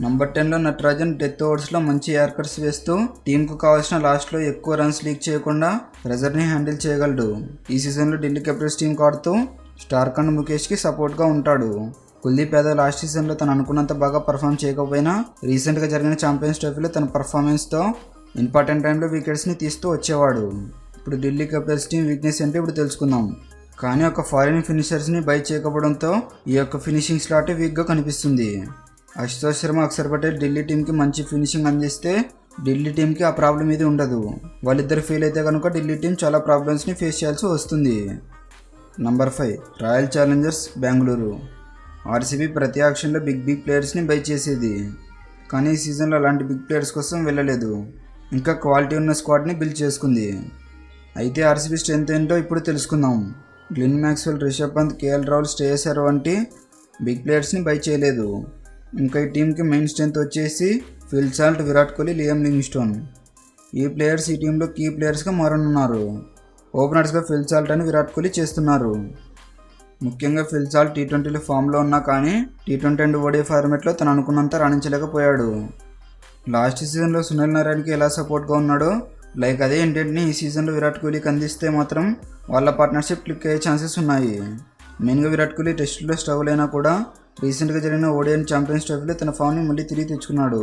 Speaker 1: నంబర్ 10లో నటరాజన్ డెత్ ఓవర్స్లో మంచి యార్కర్స్ వేస్తూ టీంకు కావాల్సిన లాస్ట్లో ఎక్కువ రన్స్ లీక్ చేయకుండా ప్రెజర్ని హ్యాండిల్ చేయగలడు. ఈ సీజన్లో ఢిల్లీ క్యాపిటల్స్ టీంకి ఆడుతూ స్టార్క్ అండ్ ముఖేష్కి సపోర్ట్గా ఉంటాడు. కుల్దీప్ యాదవ్ లాస్ట్ సీజన్లో తను అనుకున్నంత బాగా పర్ఫామ్ చేయకపోయినా రీసెంట్గా జరిగిన ఛాంపియన్స్ ట్రోఫీలో తన పర్ఫార్మెన్స్తో ఇంపార్టెంట్ టైంలో వికెట్స్ని తీస్తూ వచ్చేవాడు. ఇప్పుడు ఢిల్లీ క్యాపిటల్స్ టీం వీక్నెస్ అంటే ఇప్పుడు తెలుసుకుందాం. కానీ ఒక ఫారిన్ ఫినిషర్స్ని బై చేయకపోవడంతో ఈ యొక్క ఫినిషింగ్ స్లాట్ వీక్గా కనిపిస్తుంది. అశుతోష్ శర్మ, అక్షర్ పటేల్ ఢిల్లీ టీంకి మంచి ఫినిషింగ్ అందిస్తే ఢిల్లీ టీంకి ఆ ప్రాబ్లం ఇది ఉండదు. వాళ్ళిద్దరు ఫెయిల్ అయితే కనుక ఢిల్లీ టీం చాలా ప్రాబ్లమ్స్ని ఫేస్ చేయాల్సి వస్తుంది. Number 5 royal Challengers Bengaluru. RCB ప్రతి ఆక్షన్లో బిగ్ ప్లేయర్స్ని బై చేసేది, కానీ ఈ సీజన్లో అలాంటి బిగ్ ప్లేయర్స్ కోసం వెళ్ళలేదు. ఇంకా క్వాలిటీ ఉన్న స్క్వాడ్ని బిల్డ్ చేసుకుంది. అయితే ఆర్సీబీ స్ట్రెంత్ ఏంటో ఇప్పుడు తెలుసుకుందాం. Glenn Maxwell, Rishabh Pant, KL Rahul, Shreyas Iyer వంటి బిగ్ ప్లేయర్స్ని బై చేయలేదు. ఇంకా ఈ టీంకి మెయిన్ స్ట్రెంత్ వచ్చేసి Phil Salt, Virat Kohli, Liam Livingstone. ఈ ప్లేయర్స్ ఈ టీంలో కీ ప్లేయర్స్గా మారనున్నారు. ఓపెనర్స్గా ఫిల్ సాల్ట్ అని విరాట్ కోహ్లీ చేస్తున్నారు. ముఖ్యంగా ఫిల్ సాల్ట్ T20లో ఫామ్లో ఉన్నా కానీ T20 అండ్ ఓడిఐ ఫార్మాట్లో తను అనుకున్నంత రాణించలేకపోయాడు. లాస్ట్ సీజన్లో సునీల్ నారాయణకి ఎలా సపోర్ట్గా ఉన్నాడో లైక్ అదే ఇంటెంట్ని ఈ సీజన్లో విరాట్ కోహ్లీకి అందిస్తే మాత్రం వాళ్ళ పార్ట్నర్షిప్ క్లిక్ అయ్యే ఛాన్సెస్ ఉన్నాయి. మెయిన్గా విరాట్ కోహ్లీ టెస్టులో స్ట్రగుల్ అయినా కూడా రీసెంట్గా జరిగిన ఓడిఐ ఛాంపియన్స్ ట్రోఫీలో తన ఫామ్ని మళ్ళీ తిరిగి తెచ్చుకున్నాడు.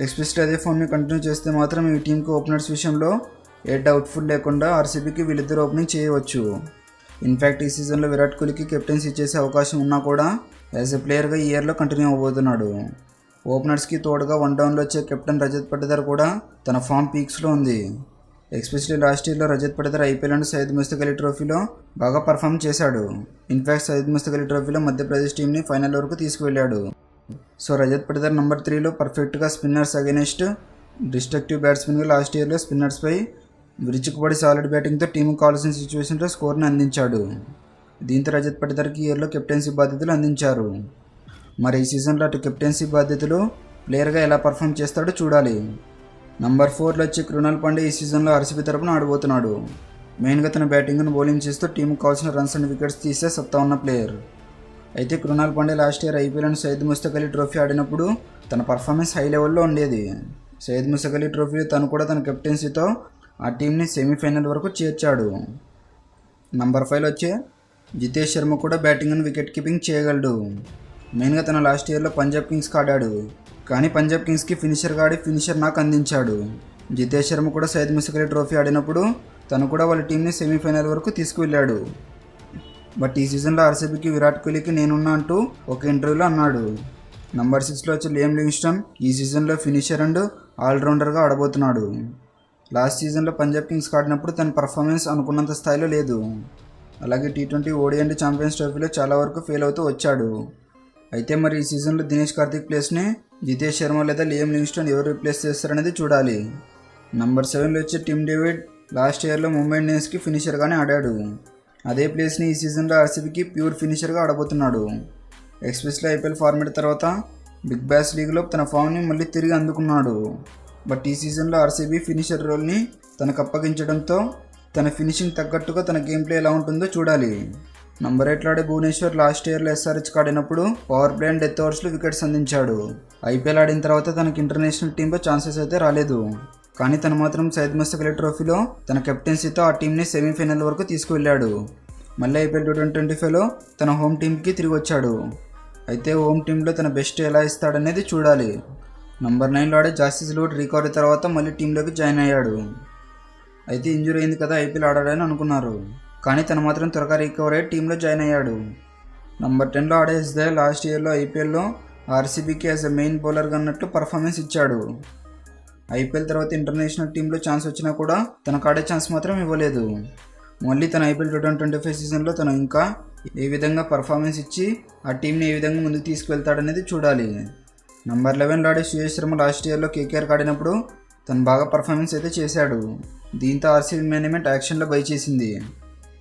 Speaker 1: ఎస్పెషల్లీ అదే ఫామ్ని కంటిన్యూ చేస్తే మాత్రం ఈ టీంకి ఓపెనర్స్ విషయంలో ఏ డౌట్ఫుల్ లేకుండా ఆర్సీబీకి వీళ్ళిద్దరు ఓపెనింగ్ చేయవచ్చు. ఇన్ఫ్యాక్ట్ ఈ సీజన్లో విరాట్ కోహ్లీకి కెప్టెన్సీ ఇచ్చేసే అవకాశం ఉన్నా కూడా యాజ్ ఎ ప్లేయర్గా ఈ ఇయర్లో కంటిన్యూ అవ్వబోతున్నాడు. ఓపెనర్స్కి తోడుగా వన్ డౌన్లో వచ్చే కెప్టెన్ రజత్ పటిదార్ కూడా తన ఫామ్ పీక్స్లో ఉంది. ఎస్పెషల్లీ లాస్ట్ ఇయర్లో రజత్ పటిదార్ ఐపీఎల్ అండ్ సయ్యద్ ముస్తక్ అలీ ట్రోఫీలో బాగా పర్ఫామ్ చేశాడు. ఇన్ఫ్యాక్ట్ సయ్యద్ ముస్తక్ అలీ ట్రోఫీలో మధ్యప్రదేశ్ టీంని ఫైనల్ వరకు తీసుకువెళ్ళాడు. సో రజత్ పటిదార్ నంబర్ 3లో పర్ఫెక్ట్గా స్పిన్నర్స్ అగెనిస్ట్ డిస్ట్రక్టివ్ బ్యాట్స్మెన్గా లాస్ట్ ఇయర్లో స్పిన్నర్స్పై విరుచుకుపడి సాలిడ్ బ్యాటింగ్తో టీంకు కావాల్సిన సిచ్యువేషన్లో స్కోర్ని అందించాడు. దీంతో రజత్ పటిదార్కి ఇయర్లో కెప్టెన్సీ బాధ్యతలు అందించారు. మరి ఈ సీజన్లో అటు కెప్టెన్సీ బాధ్యతలు ప్లేయర్గా ఎలా పర్ఫామ్ చేస్తాడో చూడాలి. నంబర్ 4లో వచ్చే కృణాల్ పాండే ఈ సీజన్లో ఆర్సీబీ తరపున ఆడబోతున్నాడు. మెయిన్గా తన బ్యాటింగ్ను బౌలింగ్ చేస్తూ టీంకు కావాల్సిన రన్స్ అండ్ వికెట్స్ తీసే సత్తా ఉన్న ప్లేయర్. అయితే Krunal Pandey last year IPL and Syed Mushtaq Ali trophy ఆడినప్పుడు తన పర్ఫార్మెన్స్ హై లెవెల్లో ఉండేది. సయ్యద్ ముస్తక్ అలీ ట్రోఫీలో తను కూడా తన కెప్టెన్సీతో ఆ టీంని సెమీఫైనల్ వరకు చేర్చాడు. నంబర్ 5లో వచ్చే జితేష్ శర్మ కూడా బ్యాటింగ్ అండ్ వికెట్ కీపింగ్ చేయగలడు. మెయిన్గా తన లాస్ట్ ఇయర్లో పంజాబ్ కింగ్స్కి ఆడాడు, కానీ పంజాబ్ కింగ్స్కి ఫినిషర్గా ఆడి ఫినిషర్ నాకు అందించాడు. జితేష్ శర్మ కూడా సయ్యద్ ముస్తక్ అలీ ట్రోఫీ ఆడినప్పుడు తను కూడా వాళ్ళ టీంని సెమీఫైనల్ వరకు తీసుకువెళ్ళాడు. బట్ ఈ సీజన్లో ఆర్సీబీకి విరాట్ కోహ్లీకి నేనున్నా అంటూ ఒక ఇంటర్వ్యూలో అన్నాడు. నంబర్ 6లో వచ్చే లియామ్ లివింగ్స్టన్ ఈ సీజన్లో ఫినిషర్ అండ్ ఆల్రౌండర్గా ఆడబోతున్నాడు. లాస్ట్ సీజన్లో పంజాబ్ కింగ్స్కి ఆడినప్పుడు తన పర్ఫార్మెన్స్ అనుకున్నంత స్థాయిలో లేదు. అలాగే T20 ఓడిఐ అండ్ ఛాంపియన్స్ ట్రోఫీలో చాలా వరకు ఫెయిల్ అవుతూ వచ్చాడు. అయితే మరి ఈ సీజన్లో దినేష్ కార్తిక్ ప్లేస్ని జితేష్ శర్మ లేదా లియామ్ లివింగ్స్టన్ ఎవరు రీప్లేస్ చేస్తారనేది చూడాలి. నంబర్ 7లో వచ్చే టిమ్ డేవిడ్ లాస్ట్ ఇయర్లో ముంబై ఇండియన్స్కి ఫినిషర్గానే ఆడాడు. అదే ప్లేస్ని ఈ సీజన్లో ఆర్సీబీకి ప్యూర్ ఫినిషర్గా ఆడబోతున్నాడు. ఎస్పెషల్లీ ఐపీఎల్ ఫార్మేట్ తర్వాత బిగ్ బ్యాష్ లీగ్లో తన ఫామ్ని మళ్ళీ తిరిగి అందుకున్నాడు. బట్ ఈ సీజన్లో ఆర్సీబీ ఫినిషర్ రోల్ని తనకు అప్పగించడంతో తన ఫినిషింగ్ తగ్గట్టుగా తన గేమ్ ప్లే ఎలా ఉంటుందో చూడాలి. నంబర్ 8లో ఆడే భువనేశ్వర్ లాస్ట్ ఇయర్లో ఎస్ఆర్హెచ్కి ఆడినప్పుడు పవర్ ప్లే అండ్ డెత్ ఓవర్స్లో వికెట్స్ అందించాడు. ఐపీఎల్ ఆడిన తర్వాత తనకి ఇంటర్నేషనల్ టీంలో ఛాన్సెస్ అయితే రాలేదు, కానీ తను మాత్రం సయ్యద్ ముస్తక్ అలీ ట్రోఫీలో తన కెప్టెన్సీతో ఆ టీంని సెమీఫైనల్ వరకు తీసుకువెళ్ళాడు. మళ్ళీ ఐపీఎల్ 2025లో తన హోమ్ టీంకి తిరిగి వచ్చాడు. అయితే హోమ్ టీంలో తన బెస్ట్ ఎలా ఇస్తాడనేది చూడాలి. నంబర్ 9లో ఆడే జాస్టిస్ లూడ్ రికవరీ తర్వాత మళ్ళీ టీంలోకి జాయిన్ అయ్యాడు. అయితే ఇంజూరీ అయింది కదా ఐపీఎల్ ఆడాడని అనుకున్నారు, కానీ తను మాత్రం త్వరగా రికవర్ అయ్యి టీంలో జాయిన్ అయ్యాడు. నంబర్ 10లో ఆడే ఇస్రాయల్ లాస్ట్ ఇయర్లో ఐపీఎల్లో ఆర్సీబీకి యాజ్ ఎ మెయిన్ బౌలర్గా అన్నట్లు పర్ఫార్మెన్స్ ఇచ్చాడు. ఐపీఎల్ తర్వాత ఇంటర్నేషనల్ టీంలో ఛాన్స్ వచ్చినా కూడా తనకు ఆడే ఛాన్స్ మాత్రం ఇవ్వలేదు. మళ్ళీ తన ఐపీఎల్ 2025 సీజన్లో తను ఇంకా ఏ విధంగా పర్ఫార్మెన్స్ ఇచ్చి ఆ టీంని ఏ విధంగా ముందుకు తీసుకువెళ్తాడనేది చూడాలి. నంబర్ 11లో ఆడే శ్రేయస్ శర్మ లాస్ట్ ఇయర్లో కేకేఆర్కి ఆడినప్పుడు తను బాగా పర్ఫార్మెన్స్ అయితే చేశాడు. దీంతో ఆర్సీబీ మేనేజ్మెంట్ యాక్షన్లో బై చేసింది.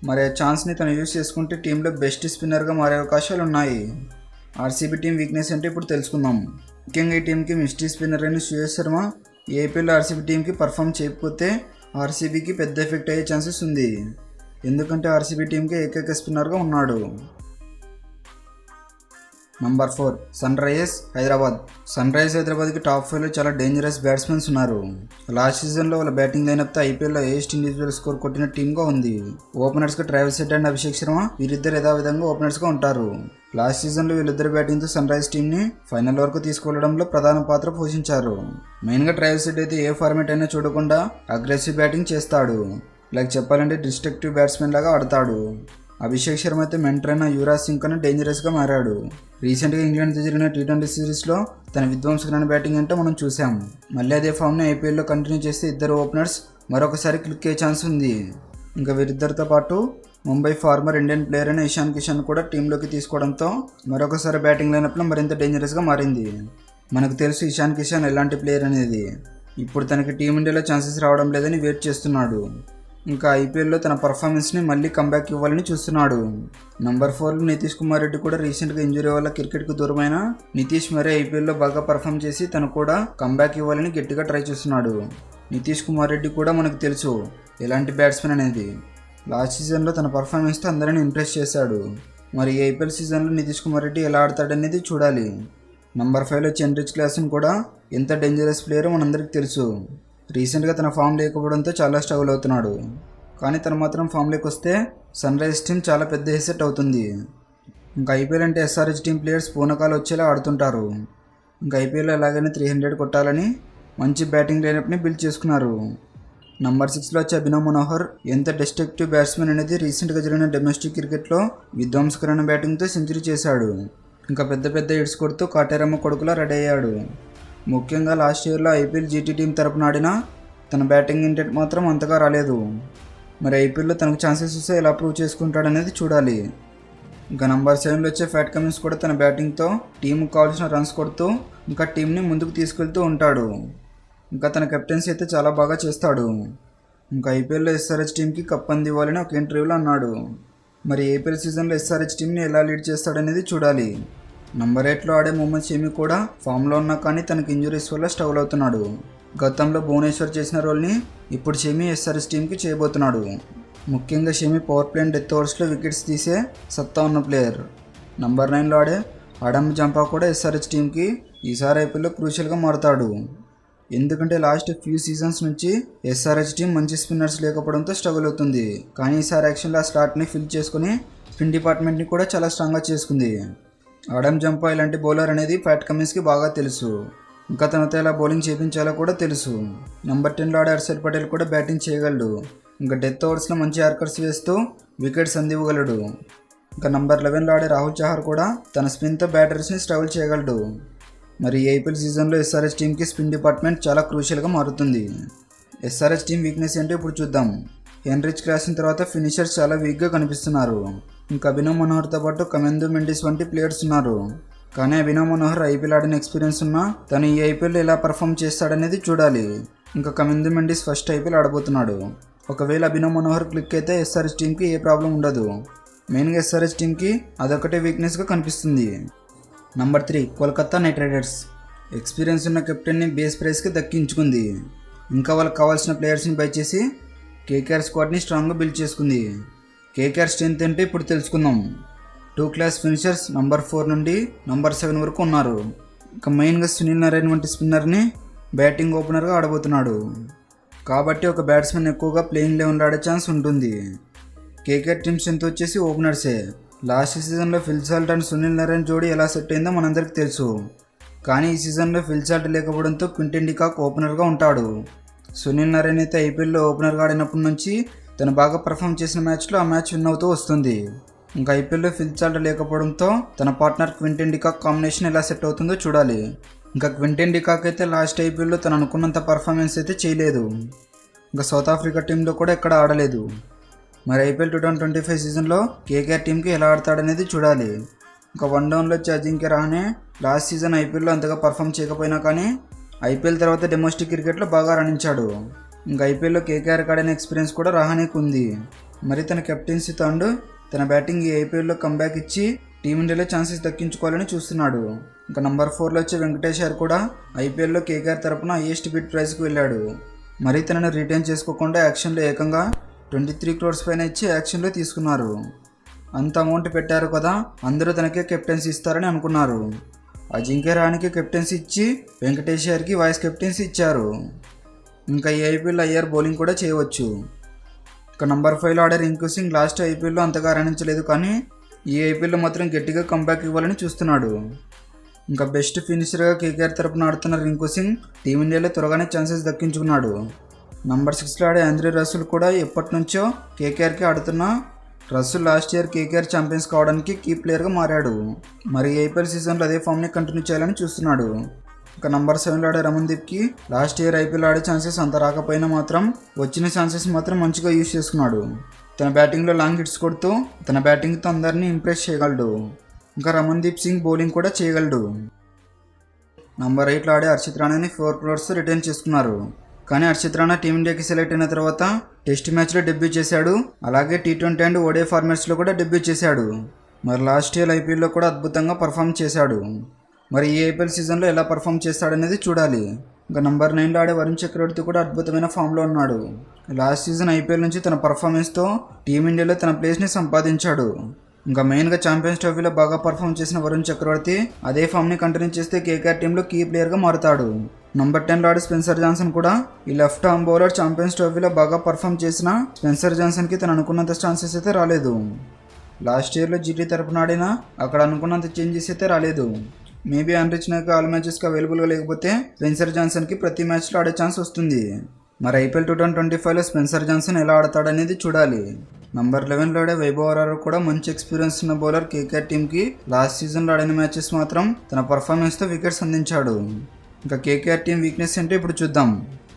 Speaker 1: మరి ఆ ఛాన్స్ని తను యూజ్ చేసుకుంటే టీంలో బెస్ట్ స్పిన్నర్గా మారే అవకాశాలు ఉన్నాయి. ఆర్సీబీ టీం వీక్నెస్ అంటే ఇప్పుడు తెలుసుకుందాం. ముఖ్యంగా ఈ టీంకి మిస్టీ స్పిన్నర్ అయిన శ్రేయస్ శర్మ ఈ ఐపీఎల్లో ఆర్సీబీ టీంకి పర్ఫామ్ చేయకపోతే ఆర్సీబీకి పెద్ద ఎఫెక్ట్ అయ్యే ఛాన్సెస్ ఉంది. ఎందుకంటే ఆర్సీబీ టీంకి ఏకైక స్పిన్నర్గా ఉన్నాడు. నంబర్ 4 సన్ రైజర్స్ హైదరాబాద్కి టాప్ 5లో చాలా డేంజరస్ బ్యాట్స్మెన్స్ ఉన్నారు. లాస్ట్ సీజన్లో వాళ్ళ బ్యాటింగ్ లైనప్తో ఐపీఎల్లో హైయెస్ట్ ఇండివిజువల్ స్కోర్ కొట్టిన టీమ్గా ఉంది. ఓపెనర్స్గా Travis Head and Abhishek Sharma వీరిద్దరు యథావిధంగా ఓపెనర్స్గా ఉంటారు. లాస్ట్ సీజన్లో వీళ్ళిద్దరు బ్యాటింగ్తో సన్ రైజర్స్ టీంని ఫైనల్ వరకు తీసుకువెళ్లడంలో ప్రధాన పాత్ర పోషించారు. మెయిన్గా ట్రావిస్ హెడ్ అయితే ఏ ఫార్మేట్ అయినా చూడకుండా అగ్రెసివ్ బ్యాటింగ్ చేస్తాడు. లైక్ చెప్పాలంటే డిస్ట్రక్టివ్ బ్యాట్స్మెన్ లాగా ఆడతాడు. అభిషేక్ శర్మ అయితే మెంటర్ అయిన యువరాజ్ సింగ్ కన్నా డేంజరస్గా మారాడు. రీసెంట్గా ఇంగ్లాండ్తో జరిగిన T20 సిరీస్లో తన విధ్వంసకరమైన బ్యాటింగ్ అంటే మనం చూసాం. మళ్ళీ అదే ఫామ్ని ఐపీఎల్లో కంటిన్యూ చేస్తే ఇద్దరు ఓపెనర్స్ మరొకసారి క్లిక్ అయ్యే ఛాన్స్ ఉంది. ఇంకా వీరిద్దరితో పాటు ముంబై ఫార్మర్ ఇండియన్ ప్లేయర్ అయిన ఇషాన్ కిషన్ కూడా టీంలోకి తీసుకోవడంతో మరొకసారి బ్యాటింగ్ లైనప్లో మరింత డేంజరస్గా మారింది. మనకు తెలుసు ఇషాన్ కిషన్ ఎలాంటి ప్లేయర్ అనేది. ఇప్పుడు తనకి టీమిండియాలో ఛాన్సెస్ రావడం లేదని వెయిట్ చేస్తున్నాడు. ఇంకా ఐపీఎల్లో తన పర్ఫార్మెన్స్ని మళ్ళీ కంబ్యాక్ ఇవ్వాలని చూస్తున్నాడు. నంబర్ 4లో నితీష్ కుమార్ రెడ్డి కూడా రీసెంట్గా ఇంజురీ వల్ల క్రికెట్కు దూరమైన నితీష్ మరీ ఐపీఎల్లో బాగా పర్ఫామ్ చేసి తను కూడా కంబ్యాక్ ఇవ్వాలని గట్టిగా ట్రై చేస్తున్నాడు. నితీష్ కుమార్ రెడ్డి కూడా మనకు తెలుసు ఎలాంటి బ్యాట్స్మెన్ అనేది. లాస్ట్ సీజన్లో తన పర్ఫార్మెన్స్తో అందరినీ ఇంప్రెస్ చేశాడు. మరి ఈ ఐపీఎల్ సీజన్లో నితీష్ కుమార్ రెడ్డి ఎలా ఆడతాడనేది చూడాలి. నంబర్ 5లో హెన్రిచ్ క్లాసెన్ కూడా ఎంత డేంజరస్ ప్లేయరో మనందరికీ తెలుసు. రీసెంట్గా తన ఫామ్ లేకపోవడంతో చాలా స్ట్రగుల్ అవుతున్నాడు. కానీ తను మాత్రం ఫామ్లోకి వస్తే సన్ రైజర్స్ టీం చాలా పెద్ద ఎసెట్ అవుతుంది. ఇంకా ఐపీఎల్ అంటే ఎస్ఆర్హెచ్ టీం ప్లేయర్స్ పూనకాలు వచ్చేలా ఆడుతుంటారు. ఇంకా ఐపీఎల్లో ఎలాగైనా 300 కొట్టాలని మంచి బ్యాటింగ్ లైనప్ని బిల్డ్ చేసుకున్నారు. నంబర్ 6లో వచ్చే అభినవ్ మనోహర్ ఎంత డిస్ట్రక్టివ్ బ్యాట్స్మెన్ అనేది రీసెంట్గా జరిగిన డొమెస్టిక్ క్రికెట్లో విధ్వంసకరమైన బ్యాటింగ్తో సెంచరీ చేశాడు. ఇంకా పెద్ద పెద్ద హిట్స్ కొడుతూ కాటేరమ్మ కొడుకులా రెడీ అయ్యాడు. ముఖ్యంగా లాస్ట్ ఇయర్లో ఐపీఎల్ జీటీ టీం తరపున ఆడిన తన బ్యాటింగ్ ఇంటెంట్ మాత్రం అంతగా రాలేదు. మరి ఐపీఎల్లో తనకు ఛాన్సెస్ వస్తే ఎలా ప్రూవ్ చేసుకుంటాడనేది చూడాలి. ఇంకా నంబర్ 7లో వచ్చే ఫ్యాట్ కమిన్స్ కూడా తన బ్యాటింగ్తో టీంకు కావాల్సిన రన్స్ కొడుతూ ఇంకా టీంని ముందుకు తీసుకెళ్తూ ఉంటాడు. ఇంకా తన కెప్టెన్సీ అయితే చాలా బాగా చేస్తాడు. ఇంకా ఐపీఎల్లో ఎస్ఆర్హెచ్ టీంకి కప్ అందివ్వాలని ఒక ఇంటర్వ్యూలో అన్నాడు. మరి ఐపీఎల్ సీజన్లో ఎస్ఆర్హెచ్ టీంని ఎలా లీడ్ చేస్తాడనేది చూడాలి. నంబర్ 8లో ఆడే మొహమ్మద్ షమి కూడా ఫామ్లో ఉన్నా కానీ తనకు ఇంజురీస్ వల్ల స్ట్రగుల్ అవుతున్నాడు. గతంలో భువనేశ్వర్ చేసిన రోల్ని ఇప్పుడు షమి ఎస్ఆర్హెచ్ టీంకి చేయబోతున్నాడు. ముఖ్యంగా Shami power play and death ఓవర్స్లో వికెట్స్ తీసే సత్తా ఉన్న ప్లేయర్. నంబర్ 9లో ఆడే ఆడమ్ జంపా కూడా ఎస్ఆర్హెచ్ టీంకి ఈసారి ఐపీఎల్లో క్రూషియల్గా మారుతాడు. ఎందుకంటే లాస్ట్ ఫ్యూ సీజన్స్ నుంచి ఎస్ఆర్హెచ్ టీం మంచి స్పిన్నర్స్ లేకపోవడంతో స్ట్రగుల్ అవుతుంది. కానీ ఈసారి యాక్షన్లో ఆ స్లాట్ని ఫిల్ చేసుకుని స్పిన్ డిపార్ట్మెంట్ని కూడా చాలా స్ట్రాంగ్గా చేసుకుంది. ఆడమ్ జంపా ఇలాంటి బౌలర్ అనేది ఫ్యాట్ కమిన్స్కి బాగా తెలుసు. ఇంకా తనతో ఎలా బౌలింగ్ చేయించాలో కూడా తెలుసు. నంబర్ 10లో ఆడే హర్షద్ పటేల్ కూడా బ్యాటింగ్ చేయగలడు. ఇంకా డెత్ ఓవర్స్లో మంచి యార్కర్స్ వేస్తూ వికెట్స్ అందివ్వగలడు. ఇంకా నంబర్ 11లో ఆడే రాహుల్ చహర్ కూడా తన స్పిన్తో బ్యాటర్స్ని స్ట్రగుల్ చేయగలడు. మరి ఈ ఐపీఎల్ సీజన్లో ఎస్ఆర్హెచ్ టీంకి స్పిన్ డిపార్ట్మెంట్ చాలా క్రూషియల్గా మారుతుంది. ఎస్ఆర్హెచ్ టీం వీక్నెస్ ఏంటో ఇప్పుడు చూద్దాం. హెన్రిచ్ క్లాసెన్ తర్వాత ఫినిషర్స్ చాలా వీక్గా కనిపిస్తున్నారు. ఇంకా అభినవ్ మనోహర్తో పాటు కమెందు మెండిస్ వంటి ప్లేయర్స్ ఉన్నారు. కానీ అభినవ్ మనోహర్ ఐపీఎల్ ఆడిన ఎక్స్పీరియన్స్ ఉన్నా తను ఈ ఐపీఎల్లో ఎలా పర్ఫామ్ చేస్తాడనేది చూడాలి. ఇంకా కమెందు మెండిస్ ఫస్ట్ ఐపీఎల్ ఆడబోతున్నాడు. ఒకవేళ అభినవ్ మనోహర్ క్లిక్ అయితే ఎస్ఆర్హెచ్ టీంకి ఏ ప్రాబ్లం ఉండదు. మెయిన్గా ఎస్ఆర్హెచ్ టీంకి అదొకటే వీక్నెస్గా కనిపిస్తుంది. Number 3 Kolkata night riders experience ఉన్న కెప్టెన్ని బేస్ ప్రైస్కి దక్కించుకుంది. ఇంకా వాళ్ళకి కావాల్సిన ప్లేయర్స్ని బై చేసి కేకేఆర్ స్క్వాడ్ని స్ట్రాంగ్గా బిల్డ్ చేసుకుంది. కేకేఆర్ స్ట్రెంత్ అంటే ఇప్పుడు తెలుసుకుందాం. 2 క్లాస్ ఫినిషర్స్ నంబర్ 4 నుండి నంబర్ 7 వరకు ఉన్నారు. ఇంకా మెయిన్గా సునీల్ నారాయణ్ వంటి స్పిన్నర్ని బ్యాటింగ్ ఓపెనర్గా ఆడబోతున్నాడు. కాబట్టి ఒక బ్యాట్స్మెన్ ఎక్కువగా ప్లేయింగ్ లెవెన్లో ఆడే ఛాన్స్ ఉంటుంది. కేకేఆర్ టీమ్ స్ట్రెంత్ వచ్చేసి ఓపెనర్సే. లాస్ట్ సీజన్లో Phil Salt and Sunil Narayan జోడీ ఎలా సెట్ అయిందో మనందరికీ తెలుసు. కానీ ఈ సీజన్లో ఫిల్ సాల్ట్ లేకపోవడంతో క్వింటన్ డికాక్ ఓపెనర్గా ఉంటాడు. సునీల్ నారాయణ్ అయితే ఐపీఎల్లో ఓపెనర్గా ఆడినప్పటి నుంచి తను బాగా పర్ఫామ్ చేసిన మ్యాచ్లో ఆ మ్యాచ్ విన్ అవుతూ వస్తుంది. ఇంకా ఐపీఎల్లో ఫిల్ సాల్ట్ లేకపోవడంతో తన పార్ట్నర్ క్వింటన్ డికాక్ కాంబినేషన్ ఎలా సెట్ అవుతుందో చూడాలి. ఇంకా క్వింటన్ డికాక్ అయితే లాస్ట్ ఐపీఎల్లో తను అనుకున్నంత పర్ఫార్మెన్స్ అయితే చేయలేదు. ఇంకా సౌత్ ఆఫ్రికా టీంలో కూడా ఎక్కడ ఆడలేదు. మరి ఐపీఎల్ 2025 సీజన్లో కేకేఆర్ టీంకి ఎలా ఆడతాడనేది చూడాలి. ఇంకా 1 డౌన్లో వచ్చే అజింక్య రహానే లాస్ట్ సీజన్ ఐపీఎల్లో అంతగా పర్ఫామ్ చేయకపోయినా కానీ ఐపీఎల్ తర్వాత డొమెస్టిక్ క్రికెట్లో బాగా రాణించాడు. ఇంకా ఐపీఎల్లో కేకేఆర్ ఆడిన ఎక్స్పీరియన్స్ కూడా రహానేకు ఉంది. మరి తన కెప్టెన్సీతో అండ్ తన బ్యాటింగ్ ఈ ఐపీఎల్లో కంబ్యాక్ ఇచ్చి టీమిండియాలో ఛాన్సెస్ దక్కించుకోవాలని చూస్తున్నాడు. ఇంకా నంబర్ 4లో వచ్చే వెంకటేష్ అయ్యర్ కూడా ఐపీఎల్లో కేకేఆర్ తరపున హైయెస్ట్ బిడ్ ప్రైజ్కి వెళ్ళాడు. మరి తనను రిటైన్ చేసుకోకుండా యాక్షన్లో ఏకంగా 23 crores పైన ఇచ్చి యాక్షన్లో తీసుకున్నారు. అంత అమౌంట్ పెట్టారు కదా, అందరూ తనకే కెప్టెన్సీ ఇస్తారని అనుకున్నారు. అజింక్య రహానెకి కెప్టెన్సీ ఇచ్చి వెంకటేష్ అయ్యర్కి వైస్ కెప్టెన్సీ ఇచ్చారు. ఇంకా ఈ ఐపీఎల్ అయ్యర్ బౌలింగ్ కూడా చేయవచ్చు. ఇక నంబర్ 5లో ఆడే రింకు సింగ్ లాస్ట్ ఐపీఎల్లో అంతగా రాణించలేదు, కానీ ఈ ఐపీఎల్లో మాత్రం గట్టిగా కంబ్యాక్ ఇవ్వాలని చూస్తున్నాడు. ఇంకా బెస్ట్ ఫినిషర్గా కేకేఆర్ తరపున ఆడుతున్న రింకు సింగ్ టీమిండియాలో త్వరగానే ఛాన్సెస్ దక్కించుకున్నాడు. నంబర్ 6లో ఆడే ఆంద్రే రసూల్ కూడా ఎప్పటి నుంచో కేకేఆర్కి ఆడుతున్న Russell last year KKR champions కావడానికి కీ ప్లేయర్గా మారాడు. మరి ఐపీఎల్ సీజన్లో అదే ఫామ్ని కంటిన్యూ చేయాలని చూస్తున్నాడు. ఇక నంబర్ 7లో ఆడే రమన్దీప్కి లాస్ట్ ఇయర్ ఐపీఎల్ ఆడే ఛాన్సెస్ అంత రాకపోయినా మాత్రం వచ్చిన ఛాన్సెస్ మాత్రం మంచిగా యూజ్ చేసుకున్నాడు. తన బ్యాటింగ్లో లాంగ్ హిట్స్ కొడుతూ తన బ్యాటింగ్తో అందరినీ ఇంప్రెస్ చేయగలడు. ఇంకా రమన్దీప్ సింగ్ బౌలింగ్ కూడా చేయగలడు. నంబర్ 8లో ఆడే హర్షిత్ రాణాని 4 crores రిటైన్ చేసుకున్నారు. కానీ హర్షిత్ రాణా టీమిండియాకి సెలెక్ట్ అయిన తర్వాత టెస్ట్ మ్యాచ్లో డెబ్యూ చేశాడు, అలాగే T20 అండ్ ODI ఫార్మాట్స్లో కూడా డెబ్యూ చేశాడు. మరి లాస్ట్ ఇయర్ ఐపీఎల్లో కూడా అద్భుతంగా పర్ఫామ్ చేశాడు. మరి ఈ ఐపీఎల్ సీజన్లో ఎలా పర్ఫామ్ చేస్తాడనేది చూడాలి. ఇంకా నంబర్ 9లో ఆడే వరుణ్ చక్రవర్తి కూడా అద్భుతమైన ఫామ్లో ఉన్నాడు. లాస్ట్ సీజన్ ఐపీఎల్ నుంచి తన పర్ఫార్మెన్స్తో టీమిండియాలో తన ప్లేస్ని సంపాదించాడు. ఇంకా మెయిన్గా ఛాంపియన్స్ ట్రోఫీలో బాగా పర్ఫామ్ చేసిన వరుణ్ చక్రవర్తి అదే ఫామ్ని కంటిన్యూ చేస్తే కేకేఆర్ టీంలో కీ ప్లేయర్గా మారుతాడు. నంబర్ 10లో ఆడే స్పెన్సర్ జాన్సన్ కూడా ఈ లెఫ్ట్ ఆర్మ్ బౌలర్ ఛాంపియన్స్ ట్రోఫీలో బాగా పర్ఫామ్ చేసిన స్పెన్సర్ జాన్సన్కి తను అనుకున్నంత ఛాన్సెస్ అయితే రాలేదు. లాస్ట్ ఇయర్లో జీటీ తరపున ఆడినా అక్కడ అనుకున్నంత చేంజెస్ అయితే రాలేదు. మేబీ అన్రిచ్ నాయక్ ఆల్ మ్యాచెస్కి అవైలబుల్గా లేకపోతే స్పెన్సర్ జాన్సన్కి ప్రతి మ్యాచ్లో ఆడే ఛాన్స్ వస్తుంది. మరి ఐపీఎల్ 2025లో స్పెన్సర్ జాన్సన్ ఎలా ఆడతాడనేది చూడాలి. నంబర్ 11లో ఆడే వైభవ్ ఆర్ఆర్ కూడా మంచి ఎక్స్పీరియన్స్ ఉన్న బౌలర్. కేకేఆర్ టీంకి లాస్ట్ సీజన్లో ఆడిన మ్యాచెస్ మాత్రం తన పర్ఫార్మెన్స్తో వికెట్స్ అందించాడు. ఇంకా కేకేఆర్ టీం వీక్నెస్ అంటే ఇప్పుడు చూద్దాం.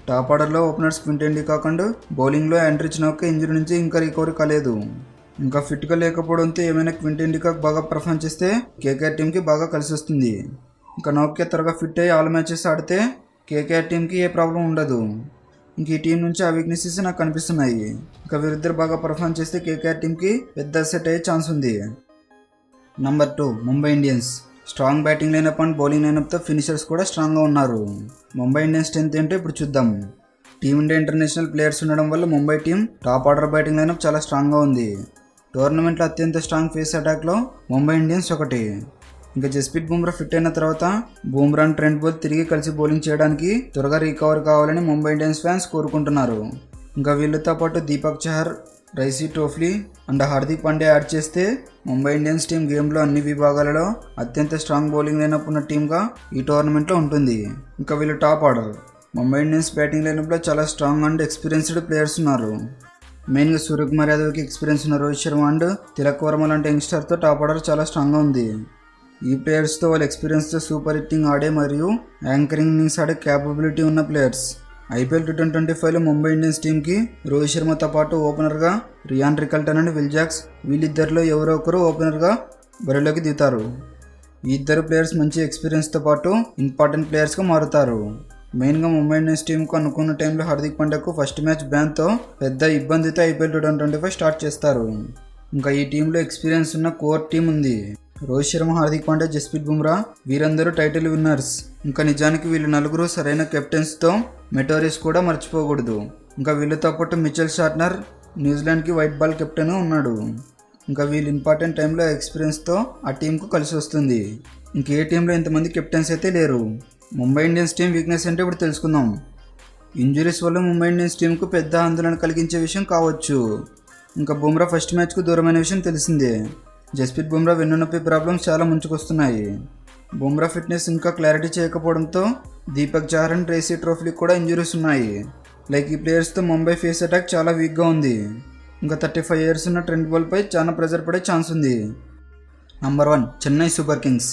Speaker 1: టాప్ ఆర్డర్లో ఓపెనర్స్ క్వింటన్ డికాక్ అండ్ బౌలింగ్లో ఆండ్రిచ్ నాక్ ఇంజరీ నుంచి ఇంకా రికవరీ కాలేదు. ఇంకా ఫిట్గా లేకపోవడంతో ఏమైనా క్వింటన్ డికాక్ బాగా పర్ఫామ్ చేస్తే కేకేఆర్ టీంకి బాగా కలిసి వస్తుంది. ఇంకా నాకే త్వరగా ఫిట్ అయ్యి ఆల్ మ్యాచెస్ ఆడితే కేకేఆర్ టీంకి ఏ ప్రాబ్లం ఉండదు. ఇంక ఈ టీం నుంచి ఆ వీక్నెసెస్ నాకు కనిపిస్తున్నాయి. ఇంకా వీరిద్దరు బాగా పర్ఫామ్ చేస్తే కేకేఆర్ టీంకి పెద్ద సెట్ అయ్యే ఛాన్స్ ఉంది. Number 2 Mumbai Indians. Strong batting lineup and bowling లైనప్తో ఫినిషర్స్ కూడా స్ట్రాంగ్గా ఉన్నారు. ముంబై ఇండియన్స్ స్ట్రెంత్ ఏంటో ఇప్పుడు చూద్దాం. టీమిండియా ఇంటర్నేషనల్ ప్లేయర్స్ ఉండడం వల్ల Mumbai team top order batting lineup చాలా స్ట్రాంగ్గా ఉంది. టోర్నమెంట్లో అత్యంత స్ట్రాంగ్ ఫేస్ అటాక్లో ముంబై ఇండియన్స్ ఒకటి. ఇంకా జస్ప్రీత్ బుమ్రా ఫిట్ అయిన తర్వాత బుమ్రా అండ్ ట్రెంట్ బోల్ట్ తిరిగి కలిసి బౌలింగ్ చేయడానికి త్వరగా రికవర్ కావాలని ముంబై ఇండియన్స్ ఫ్యాన్స్ కోరుకుంటున్నారు. ఇంకా వీళ్ళతో పాటు Deepak Chahar, Reece Topley and Hardik Pandya add చేస్తే ముంబై ఇండియన్స్ టీం గేమ్లో అన్ని విభాగాలలో అత్యంత స్ట్రాంగ్ బౌలింగ్ లైనప్ ఉన్న టీంగా ఈ టోర్నమెంట్లో ఉంటుంది. ఇంకా వీళ్ళు top order. Mumbai Indians batting లైనప్లో చాలా స్ట్రాంగ్ అండ్ ఎక్స్పీరియన్స్డ్ ప్లేయర్స్ ఉన్నారు. మెయిన్గా సూర్యకుమార్ యాదవ్కి ఎక్స్పీరియన్స్ ఉన్న రోహిత్ శర్మ అండ్ తిలక్ వర్మ లాంటి యంగ్స్టర్తో టాప్ ఆర్డర్ చాలా స్ట్రాంగ్గా ఉంది. ఈ ప్లేయర్స్తో వాళ్ళ ఎక్స్పీరియన్స్తో సూపర్ హిట్టింగ్ ఆడే మరియు యాంకరింగ్ ఇన్నింగ్స్ ఆడే క్యాపబిలిటీ ఉన్న ప్లేయర్స్. ఐపీఎల్ 2025లో ముంబై ఇండియన్స్ టీంకి రోహిత్ శర్మతో పాటు ఓపెనర్గా Ryan Rickelton and Will Jacks వీళ్ళిద్దరిలో ఎవరో ఒకరు ఓపెనర్గా బరిలోకి దిగుతారు. ఈ ఇద్దరు ప్లేయర్స్ మంచి ఎక్స్పీరియన్స్తో పాటు ఇంపార్టెంట్ ప్లేయర్స్గా మారుతారు. మెయిన్గా ముంబై ఇండియన్స్ టీంకు అనుకున్న టైంలో హార్దిక్ పాండ్యాకు ఫస్ట్ మ్యాచ్ బ్యాన్తో పెద్ద ఇబ్బందితో ఐపీఎల్ 2025 స్టార్ట్ చేస్తారు. ఇంకా ఈ టీంలో ఎక్స్పీరియన్స్ ఉన్న కోర్ టీం ఉంది. రోహిత్ శర్మ, హార్దిక్ పాండ్యా, జస్ప్రీత్ బుమ్రా వీరందరూ టైటిల్ విన్నర్స్. ఇంకా నిజానికి వీళ్ళు నలుగురు సరైన కెప్టెన్స్తో మెటోరిస్ కూడా మర్చిపోకూడదు. ఇంకా వీళ్ళతో పాటు మిచెల్ షార్ట్నర్ న్యూజిలాండ్కి వైట్ బాల్ కెప్టెన్ ఉన్నాడు. ఇంకా వీళ్ళు ఇంపార్టెంట్ టైంలో ఎక్స్పీరియన్స్తో ఆ టీంకు కలిసి వస్తుంది. ఇంకే టీంలో ఇంతమంది కెప్టెన్స్ అయితే లేరు. ముంబై ఇండియన్స్ టీం వీక్నెస్ అంటే ఇప్పుడు తెలుసుకుందాం. ఇంజురీస్ వల్ల ముంబై ఇండియన్స్ టీంకు పెద్ద ఆందోళన కలిగించే విషయం కావచ్చు. ఇంకా బుమ్రా ఫస్ట్ మ్యాచ్కు దూరమైన విషయం తెలిసిందే. జస్ప్రీత్ బుమ్రా వెన్నునొప్పి ప్రాబ్లమ్స్ చాలా ముంచుకొస్తున్నాయి. బుమ్రా ఫిట్నెస్ ఇంకా క్లారిటీ చేయకపోవడంతో దీపక్ చహర్ అండ్ రైసీ టోఫ్లీకి కూడా ఇంజురీస్ ఉన్నాయి. లైక్ ఈ ప్లేయర్స్తో ముంబై ఫేస్ అటాక్ చాలా వీక్గా ఉంది. ఇంకా 35 years ఉన్న ట్రెంట్ బోల్ట్పై చాలా ప్రెజర్ పడే ఛాన్స్ ఉంది. Number 1 Chennai Super Kings.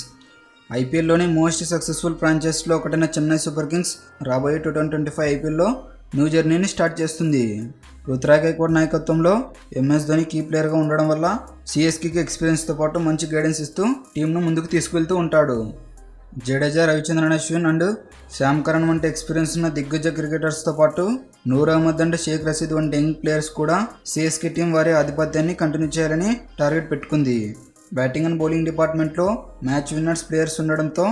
Speaker 1: ఐపీఎల్లోని మోస్ట్ సక్సెస్ఫుల్ ఫ్రాంచైజీలో ఒకటైన చెన్నై సూపర్ కింగ్స్ రాబోయే 2025 ఐపీఎల్లో న్యూ జర్నీని స్టార్ట్ చేస్తుంది. రుతురాజ్ గైక్వాడ్ నాయకత్వంలో ఎంఎస్ ధోని కీ ప్లేయర్గా ఉండడం వల్ల సిఎస్కేకి ఎక్స్పీరియన్స్తో పాటు మంచి గైడెన్స్ ఇస్తూ టీంను ముందుకు తీసుకువెళ్తూ ఉంటాడు. జడేజా, రవిచంద్రన్ అశ్విన్ అండ్ శ్యామ్ కరణ్ వంటి ఎక్స్పీరియన్స్ ఉన్న దిగ్గజ క్రికెటర్స్తో పాటు నూర్ అహ్మద్ అండ్ షేక్ రషీద్ వంటి యంగ్ ప్లేయర్స్ కూడా సిఎస్కే టీం వారి ఆధిపత్యాన్ని కంటిన్యూ చేయాలని టార్గెట్ పెట్టుకుంది. బ్యాటింగ్ అండ్ బౌలింగ్ డిపార్ట్మెంట్లో మ్యాచ్ విన్నర్స్ ప్లేయర్స్ ఉండడంతో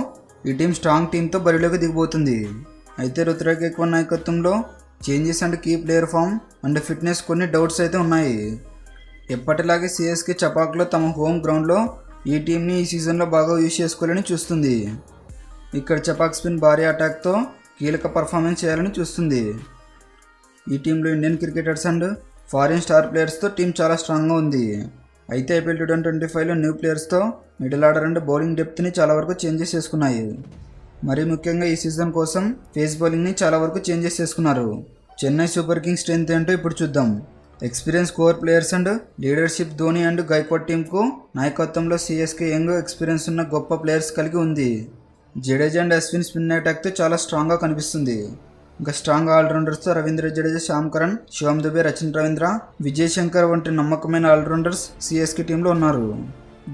Speaker 1: ఈ టీం స్ట్రాంగ్ టీంతో బరిలోకి దిగబోతుంది. అయితే రుతురాజ్ గైక్వాడ్ నాయకత్వంలో changes and key player form and fitness కొన్ని డౌట్స్ అయితే ఉన్నాయి. ఎప్పటిలాగే సిఎస్కే చపాక్లో తమ హోమ్ గ్రౌండ్లో ఈ టీంని ఈ సీజన్లో బాగా యూజ్ చేసుకోవాలని చూస్తుంది. ఇక్కడ చపాక్ స్పిన్ భారీ అటాక్తో కీలక పర్ఫార్మెన్స్ చేయాలని చూస్తుంది. ఈ టీంలో Indian cricketers and foreign star ప్లేయర్స్తో టీం చాలా స్ట్రాంగ్గా ఉంది. అయితే ఐపీఎల్ 2025లో న్యూ ప్లేయర్స్తో మిడిల్ ఆర్డర్ అండ్ బౌలింగ్ డెప్త్ని చాలా వరకు చేంజెస్ చేసుకున్నాయి. మరీ ముఖ్యంగా ఈ సీజన్ కోసం పేస్ బౌలింగ్ని చాలా వరకు చేంజెస్ చేసుకున్నారు. చెన్నై సూపర్ కింగ్స్ స్ట్రెంత్ ఏంటో ఇప్పుడు చూద్దాం. Experience core players and leadership Dhoni and Gaikwad టీంకు నాయకత్వంలో సిఎస్కే యంగ్ ఎక్స్పీరియన్స్ ఉన్న గొప్ప ప్లేయర్స్ కలిగి ఉంది. జడేజా అండ్ అశ్విన్ స్పిన్ అటాక్తో చాలా స్ట్రాంగ్గా కనిపిస్తుంది. ఇంకా స్ట్రాంగ్ ఆల్రౌండర్స్తో రవీంద్ర జడేజా, శ్యామ్ కరణ్, శివం దుబే, రచిన్ రవీంద్ర, విజయ్ శంకర్ వంటి నమ్మకమైన ఆల్రౌండర్స్ సిఎస్కే టీంలో ఉన్నారు.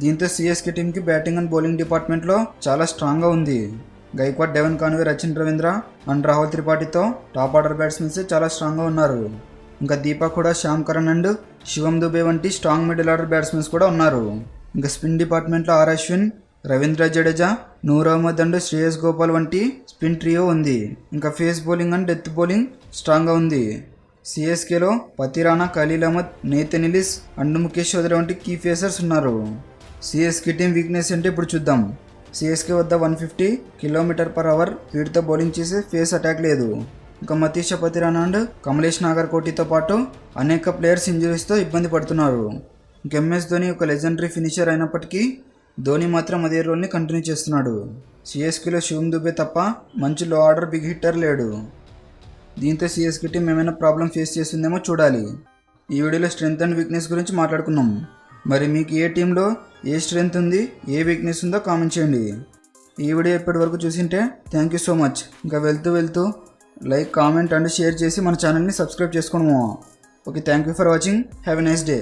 Speaker 1: దీంతో సిఎస్కే టీంకి బ్యాటింగ్ అండ్ బౌలింగ్ డిపార్ట్మెంట్లో చాలా స్ట్రాంగ్గా ఉంది. Gaikwad, Devon Conway, Rachin Ravindra and Rahul త్రిపాఠితో టాప్ ఆర్డర్ బ్యాట్స్మెన్స్ చాలా స్ట్రాంగ్గా ఉన్నారు. ఇంకా దీపక్ కూడా, Sam Curran and Shivam Dube వంటి స్ట్రాంగ్ మిడిల్ ఆర్డర్ బ్యాట్స్మెన్స్ కూడా ఉన్నారు. ఇంకా స్పిన్ డిపార్ట్మెంట్లో ఆర్ అశ్విన్, రవీంద్ర జడేజా, నూర్ అహ్మద్ అండ్ శ్రేయస్ గోపాల్ వంటి స్పిన్ ట్రియో ఉంది. ఇంకా pace bowling and death bowling స్ట్రాంగ్గా ఉంది. సిఎస్కేలో Pathirana, Khaleel Ahmed, Nathan Ellis and Mukesh Choudhary వంటి కీ ఫేసర్స్ ఉన్నారు. సిఎస్కే టీం వీక్నెస్ అంటే ఇప్పుడు చూద్దాం. సిఎస్కే వద్ద 150 km/h స్పీడ్తో బౌలింగ్ చేసే ఫేస్ అటాక్ లేదు. ఇంకా మతీష పతిరానా అండ్ కమలేష్ నాగర్కోటితో పాటు అనేక ప్లేయర్స్ ఇంజరీస్తో ఇబ్బంది పడుతున్నారు. ఇంకా ఎంఎస్ ధోని ఒక లెజెండరీ ఫినిషర్ అయినప్పటికీ ధోని మాత్రం అదే రోల్ని కంటిన్యూ చేస్తున్నాడు. సిఎస్కేలో శివం దుబే తప్ప మంచి లో ఆర్డర్ బిగ్ హిట్టర్ లేడు. దీంతో సిఎస్కే టీం ఏమైనా ప్రాబ్లం ఫేస్ చేస్తుందేమో చూడాలి. ఈ వీడియోలో స్ట్రెంగ్త్ అండ్ వీక్నెస్ గురించి మాట్లాడుకున్నాం. మరి మీకు ఏ టీంలో ఏ స్ట్రెంగ్త్ ఉంది, ఏ వీక్నెస్ ఉందో కామెంట్ చేయండి. ఈ వీడియో ఇప్పటి వరకు చూసింటే థ్యాంక్ యూ సో మచ్. ఇంకా వెళ్తూ లైక్, కామెంట్ అండ్ షేర్ చేసి మన ఛానల్ని సబ్స్క్రైబ్ చేసుకోండి. Okay, thank you for watching. Have a nice day.